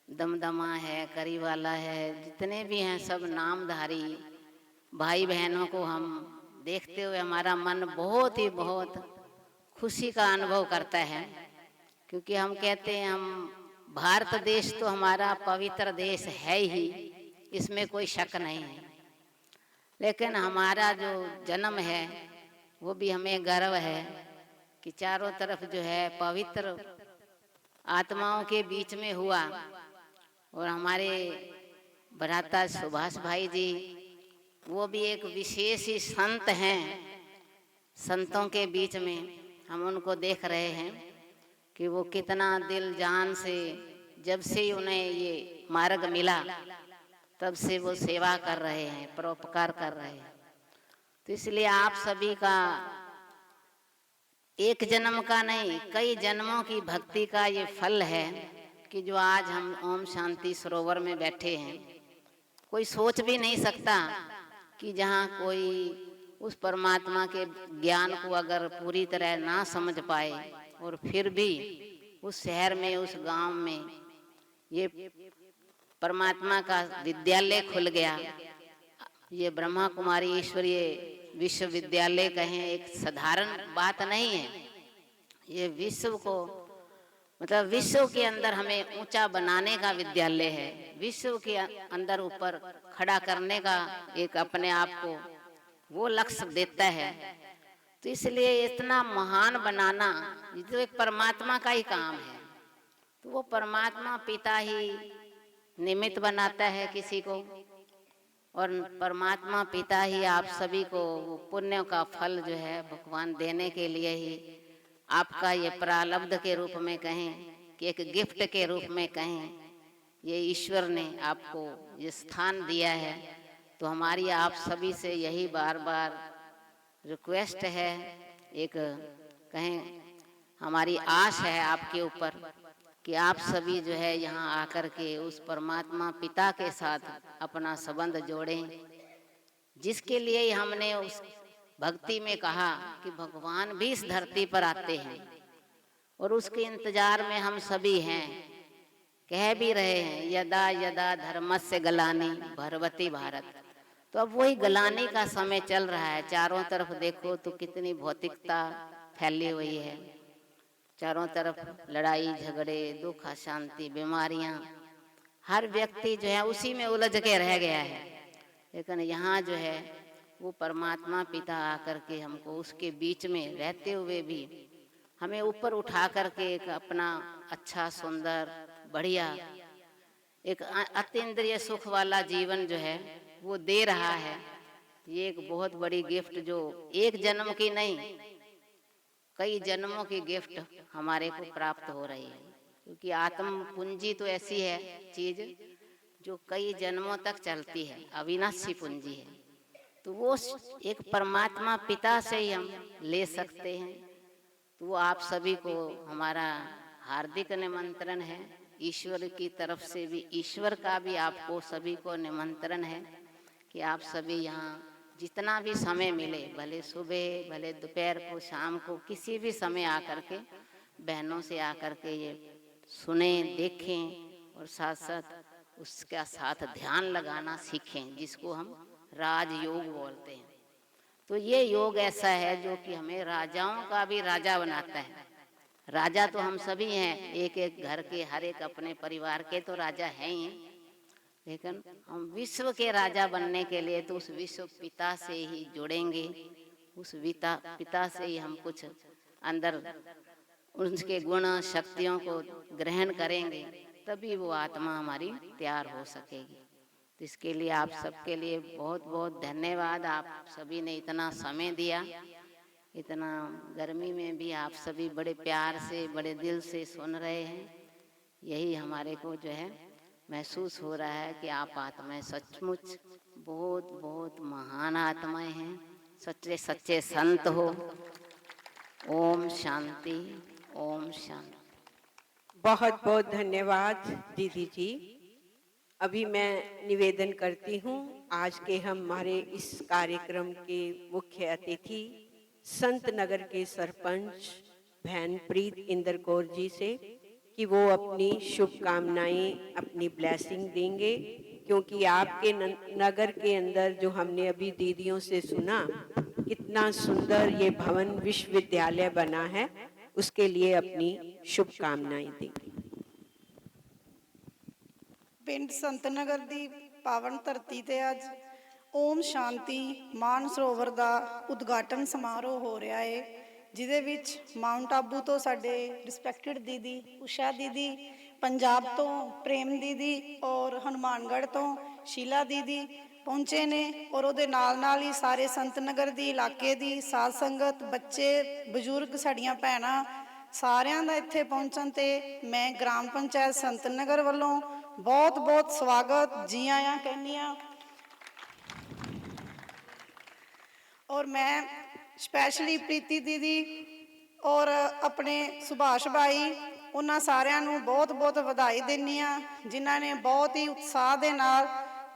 दमदमा है, करीवाला है, जितने भी हैं सब नामधारी भाई बहनों को हम देखते हुए हमारा मन बहुत ही बहुत खुशी का अनुभव करता है। क्योंकि हम कहते हैं हम भारत देश तो हमारा पवित्र देश है ही, इसमें कोई शक नहीं है, लेकिन हमारा जो जन्म है वो भी हमें गर्व है कि चारों तरफ जो है पवित्र आत्माओं के बीच में हुआ। और हमारे भ्राता सुभाष भाई जी वो भी एक विशेष ही संत हैं। संतों के बीच में हम उनको देख रहे हैं कि वो कितना दिल जान से, जब से उन्हें ये मार्ग मिला तब से वो सेवा कर रहे हैं, परोपकार कर रहे हैं। तो इसलिए आप सभी का एक जन्म का नहीं, कई जन्मों की भक्ति का ये फल है कि जो आज हम ओम शांति सरोवर में बैठे हैं। कोई सोच भी नहीं सकता कि जहाँ कोई उस परमात्मा के ज्ञान को अगर पूरी तरह ना समझ पाए और फिर भी उस शहर में, उस गांव में ये परमात्मा का विद्यालय खुल गया। ये ब्रह्मा कुमारी ईश्वरीय विश्वविद्यालय कहें, एक साधारण बात नहीं है। ये विश्व को, मतलब विश्व के अंदर हमें ऊंचा बनाने का विद्यालय है, विश्व के अंदर ऊपर खड़ा करने का एक अपने आप को वो लक्ष्य देता है। तो इसलिए इतना महान बनाना ये तो एक परमात्मा का ही काम है। तो वो परमात्मा पिता ही निमित्त बनाता है किसी को, और परमात्मा पिता ही आप सभी को वो पुण्य का फल जो है भगवान देने के लिए ही आपका ये प्रारब्ध के रूप में कहें कि एक गिफ्ट के रूप में कहें, ये ईश्वर ने आपको ये स्थान दिया है। तो हमारी आप सभी से यही बार बार रिक्वेस्ट है, एक कहें हमारी आश है आपके ऊपर कि आप सभी जो है यहाँ आकर के उस परमात्मा पिता के साथ अपना संबंध जोड़ें, जिसके लिए हमने उस भक्ति में कहा कि भगवान भी इस धरती पर आते हैं और उसके इंतजार में हम सभी हैं। कह भी रहे हैं यदा यदा धर्मस्य ग्लानि भरवति भारत। तो अब वही ग्लानि का समय चल रहा है। चारों तरफ देखो तो कितनी भौतिकता फैली हुई है, चारों तरफ लड़ाई झगड़े, दुख अशांति, बीमारियां, हर व्यक्ति जो है उसी में उलझ के रह गया है। लेकिन यहाँ जो है वो परमात्मा पिता आकर के हमको उसके बीच में रहते हुए भी हमें ऊपर उठा करके एक अपना अच्छा सुंदर बढ़िया एक अतीन्द्रिय सुख वाला जीवन जो है वो दे रहा है। ये एक बहुत बड़ी गिफ्ट जो एक जन्म की नहीं, कई जन्मों की गिफ्ट हमारे को प्राप्त हो रही है। क्योंकि आत्म पूंजी तो ऐसी है चीज जो कई जन्मों तक चलती है, अविनाशी पूंजी है। तो वो एक परमात्मा पिता से ही हम ले सकते हैं। तो वो आप सभी को हमारा हार्दिक निमंत्रण है, ईश्वर की तरफ से भी, ईश्वर का भी आपको सभी को निमंत्रण है कि आप सभी यहाँ जितना भी समय मिले, भले सुबह भले दोपहर को, शाम को, किसी भी समय आकर के बहनों से आकर के ये सुने, देखें और साथ साथ उसका साथ ध्यान लगाना सीखें, जिसको हम राजयोग बोलते हैं। तो ये योग ऐसा है जो कि हमें राजाओं का भी राजा बनाता है। राजा तो हम सभी हैं, एक एक घर के, हर एक अपने परिवार के तो राजा हैं ही, लेकिन हम विश्व के राजा बनने के लिए तो उस विश्व पिता से ही जुड़ेंगे, उस पिता से ही हम कुछ अंदर उनके गुण शक्तियों को ग्रहण करेंगे, तभी वो आत्मा हमारी तैयार हो सकेगी। तो इसके लिए आप सबके लिए बहुत बहुत धन्यवाद। आप सभी ने इतना समय दिया, इतना गर्मी में भी आप सभी बड़े प्यार से, बड़े दिल से सुन रहे हैं। यही हमारे को जो है महसूस हो रहा है कि आप आत्माएं सचमुच बहुत बहुत महान आत्माएं हैं, सच्चे सच्चे संत हो। ओम शांति, ओम शांति। बहुत बहुत धन्यवाद दीदी जी। अभी मैं निवेदन करती हूँ आज के हमारे इस कार्यक्रम के मुख्य अतिथि संत नगर के सरपंच बहन प्रीत इंदर कौर जी से कि वो अपनी शुभकामनाएं, अपनी ब्लेसिंग देंगे, क्योंकि आपके नगर के अंदर जो हमने अभी दीदियों से सुना कितना सुंदर ये भवन विश्वविद्यालय बना है, उसके लिए अपनी शुभकामनाएं देंगे। पिंड संत नगर दी पावन धरती ते अज ओम शांति मान सरोवर का उद्घाटन समारोह हो रहा है, जिदे विच माउंट आबू तो साडे रिस्पैक्टेड दीदी उषा दीदी, पंजाब तो प्रेम दीदी और हनुमानगढ़ तो शीला दीदी पहुंचे ने, और उहदे नाल नाल ही सारे संत नगर दी इलाके दी साध संगत, बच्चे बजुर्ग, साड़ियां भैणां सारियां दा इत्थे पहुंचण ते मैं ग्राम पंचायत संत नगर वालों बहुत बहुत स्वागत, जी आया कहनी आ। और मैं स्पैशली प्रीति दीदी और अपने सुभाष भाई उन्हां सारियां नूं बहुत बहुत वधाई दिंदी आ, जिन्हां ने बहुत ही उत्साह दे नाल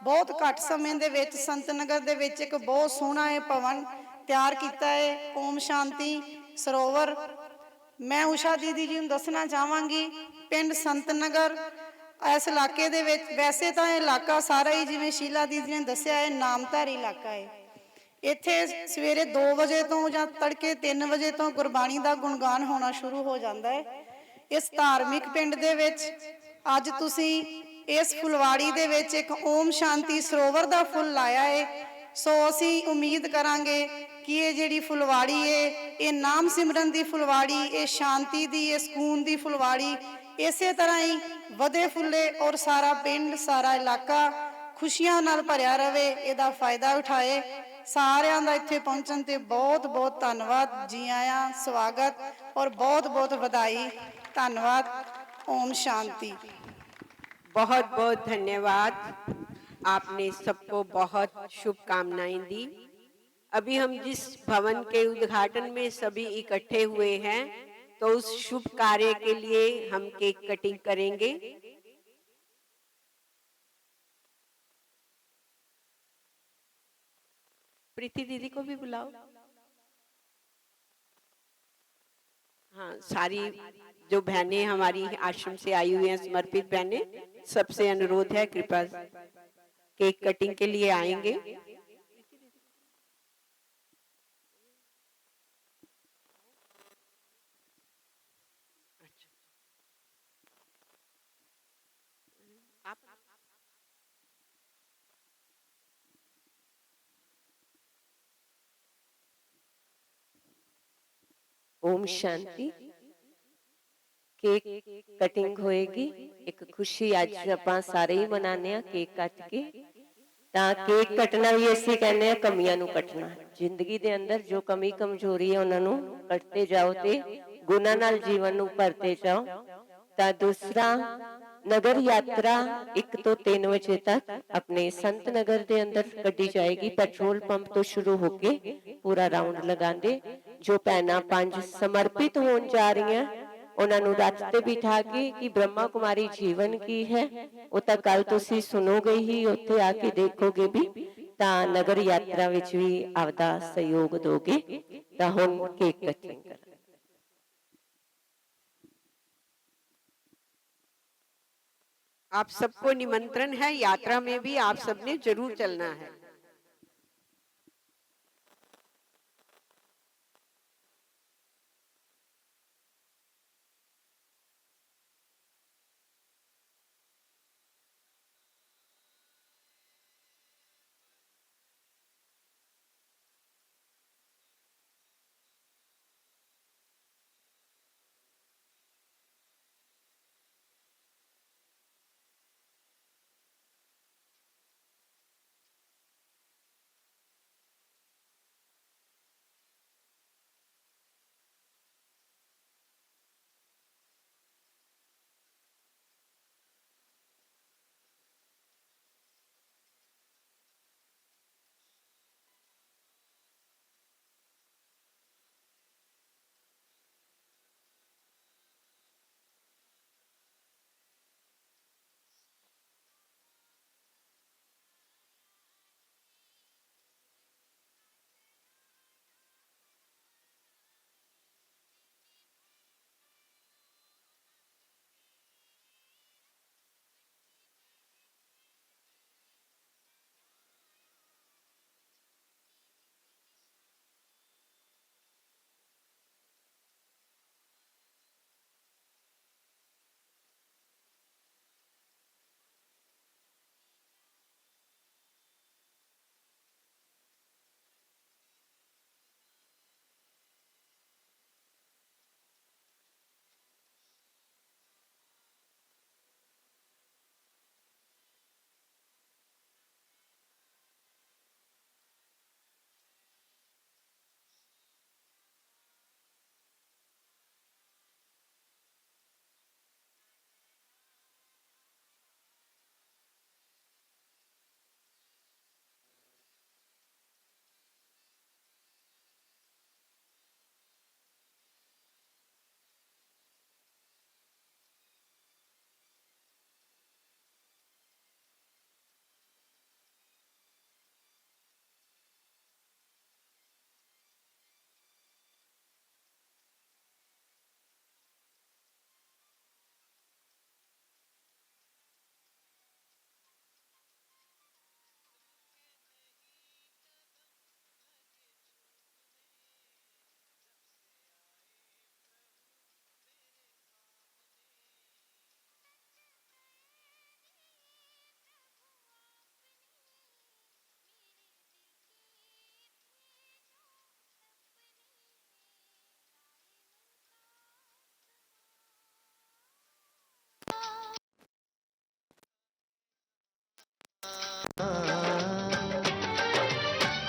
बहुत घट समय दे विच संत नगर दे विच एक बहुत सोहना ये भवन तैयार कीता है, ओम शांति सरोवर। मैं उषा दीदी जी नूं दसना चाहांगी, पिंड संत नगर इस इलाके दे विच, वैसे तो यह इलाका सारा ही जिवें शीला दीदी ने दस्सिया है नामधारी इलाका है। इत्थे सवेरे 2 बजे तो या तड़के 3 बजे तो गुरबाणी का गुणगान होना शुरू हो जाता है। इस धार्मिक पिंड दे विच अज तुसीं इस फुलवाड़ी दे विच एक ओम शांति सरोवर का फुल लाया है। सो असीं उम्मीद करांगे कि ये जिहड़ी फुलवाड़ी है, ये नाम सिमरन की फुलवाड़ी, ये शांति की, ये सकून की फुलवाड़ी इस तरह ही वधे फुले और सारा पिंड सारा इलाका खुशियां नाल भरिया रहे, इहदा फायदा उठाए। सारियां दा इत्थे पहुंचण ते बहुत बहुत धन्नवाद, जी आया, स्वागत और बहुत बहुत बधाई, धन्नवाद। ओम शांति। बहुत बहुत धन्यवाद, आपने सबको बहुत शुभकामनाएं दी। अभी हम जिस भवन के उद्घाटन में सभी इकट्ठे हुए हैं, तो उस शुभ कार्य के लिए हम केक कटिंग करेंगे। प्रीति दीदी को भी बुलाओ। हाँ, सारी जो बहनें हमारी आश्रम से आई हुई हैं, समर्पित बहनें, सबसे अनुरोध है कृपा केक कटिंग के लिए आएंगे। ओम शांति। केक कटिंग होएगी, एक खुशी अज आपां सारे ही मनाने केक कट के। तां केक कटना भी असीं कहने आ कमियां नूं कटना, जिंदगी दे अंदर जो कमी कमजोरी है उन्हां नूं कटते जाओ ते गुणां नाल जीवन नूं भरते जाओ। तां दूसरा, नगर यात्रा 1 तो 3 बजे तक अपने संत नगर के अंदर कड्डी जाएगी। पेट्रोल पंप तो शुरू होके पूरा राउंड लगांदे जो भैणां 5 समर्पित होण जा रही हैं, उन्होंने रथ ते बिठा के कि ब्रह्मा कुमारी जीवन की है, वो तो कल तुसीं सुनोगे ही, उत्थे आके देखोगे भी। तां नगर यात्रा विच भी आपदा सहयोग दोगे। तां हुण केक कटिंग कर। आप सबको निमंत्रण है, यात्रा में भी आप सबने जरूर चलना है।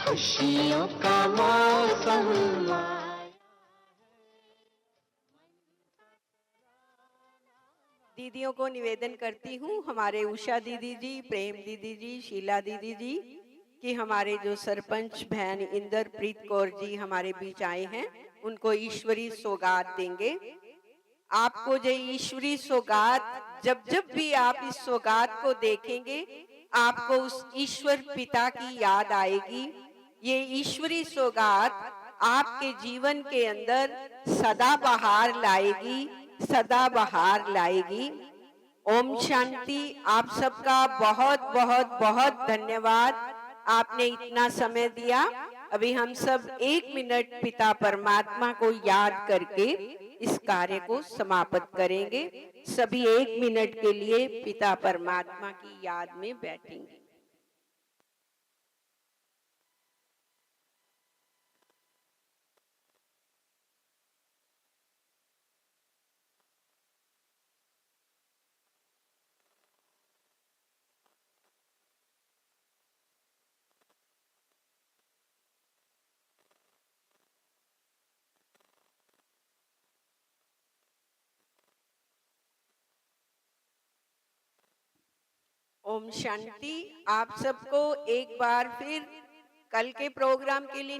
खुशियों का मौसम दीदियों को निवेदन करती हूँ, हमारे उषा दीदी जी, प्रेम दीदी जी, शीला दीदी जी, कि हमारे जो सरपंच बहन इंद्रप्रीत कौर जी हमारे बीच आए हैं, उनको ईश्वरी सौगात देंगे। आपको जो ईश्वरी सौगात, जब जब भी आप इस सौगात को देखेंगे, आपको उस ईश्वर पिता की याद आएगी। ये ईश्वरी सौगात आपके जीवन के अंदर सदा बहार लाएगी, सदा बहार लाएगी। ओम शांति। आप सबका बहुत बहुत बहुत धन्यवाद, आपने इतना समय दिया। अभी हम सब 1 मिनट पिता परमात्मा को याद करके इस कार्य को समाप्त करेंगे। सभी 1 मिनट के लिए पिता परमात्मा की याद में बैठेंगे। ओम शांति। आप सबको एक बार फिर कल के प्रोग्राम के लिए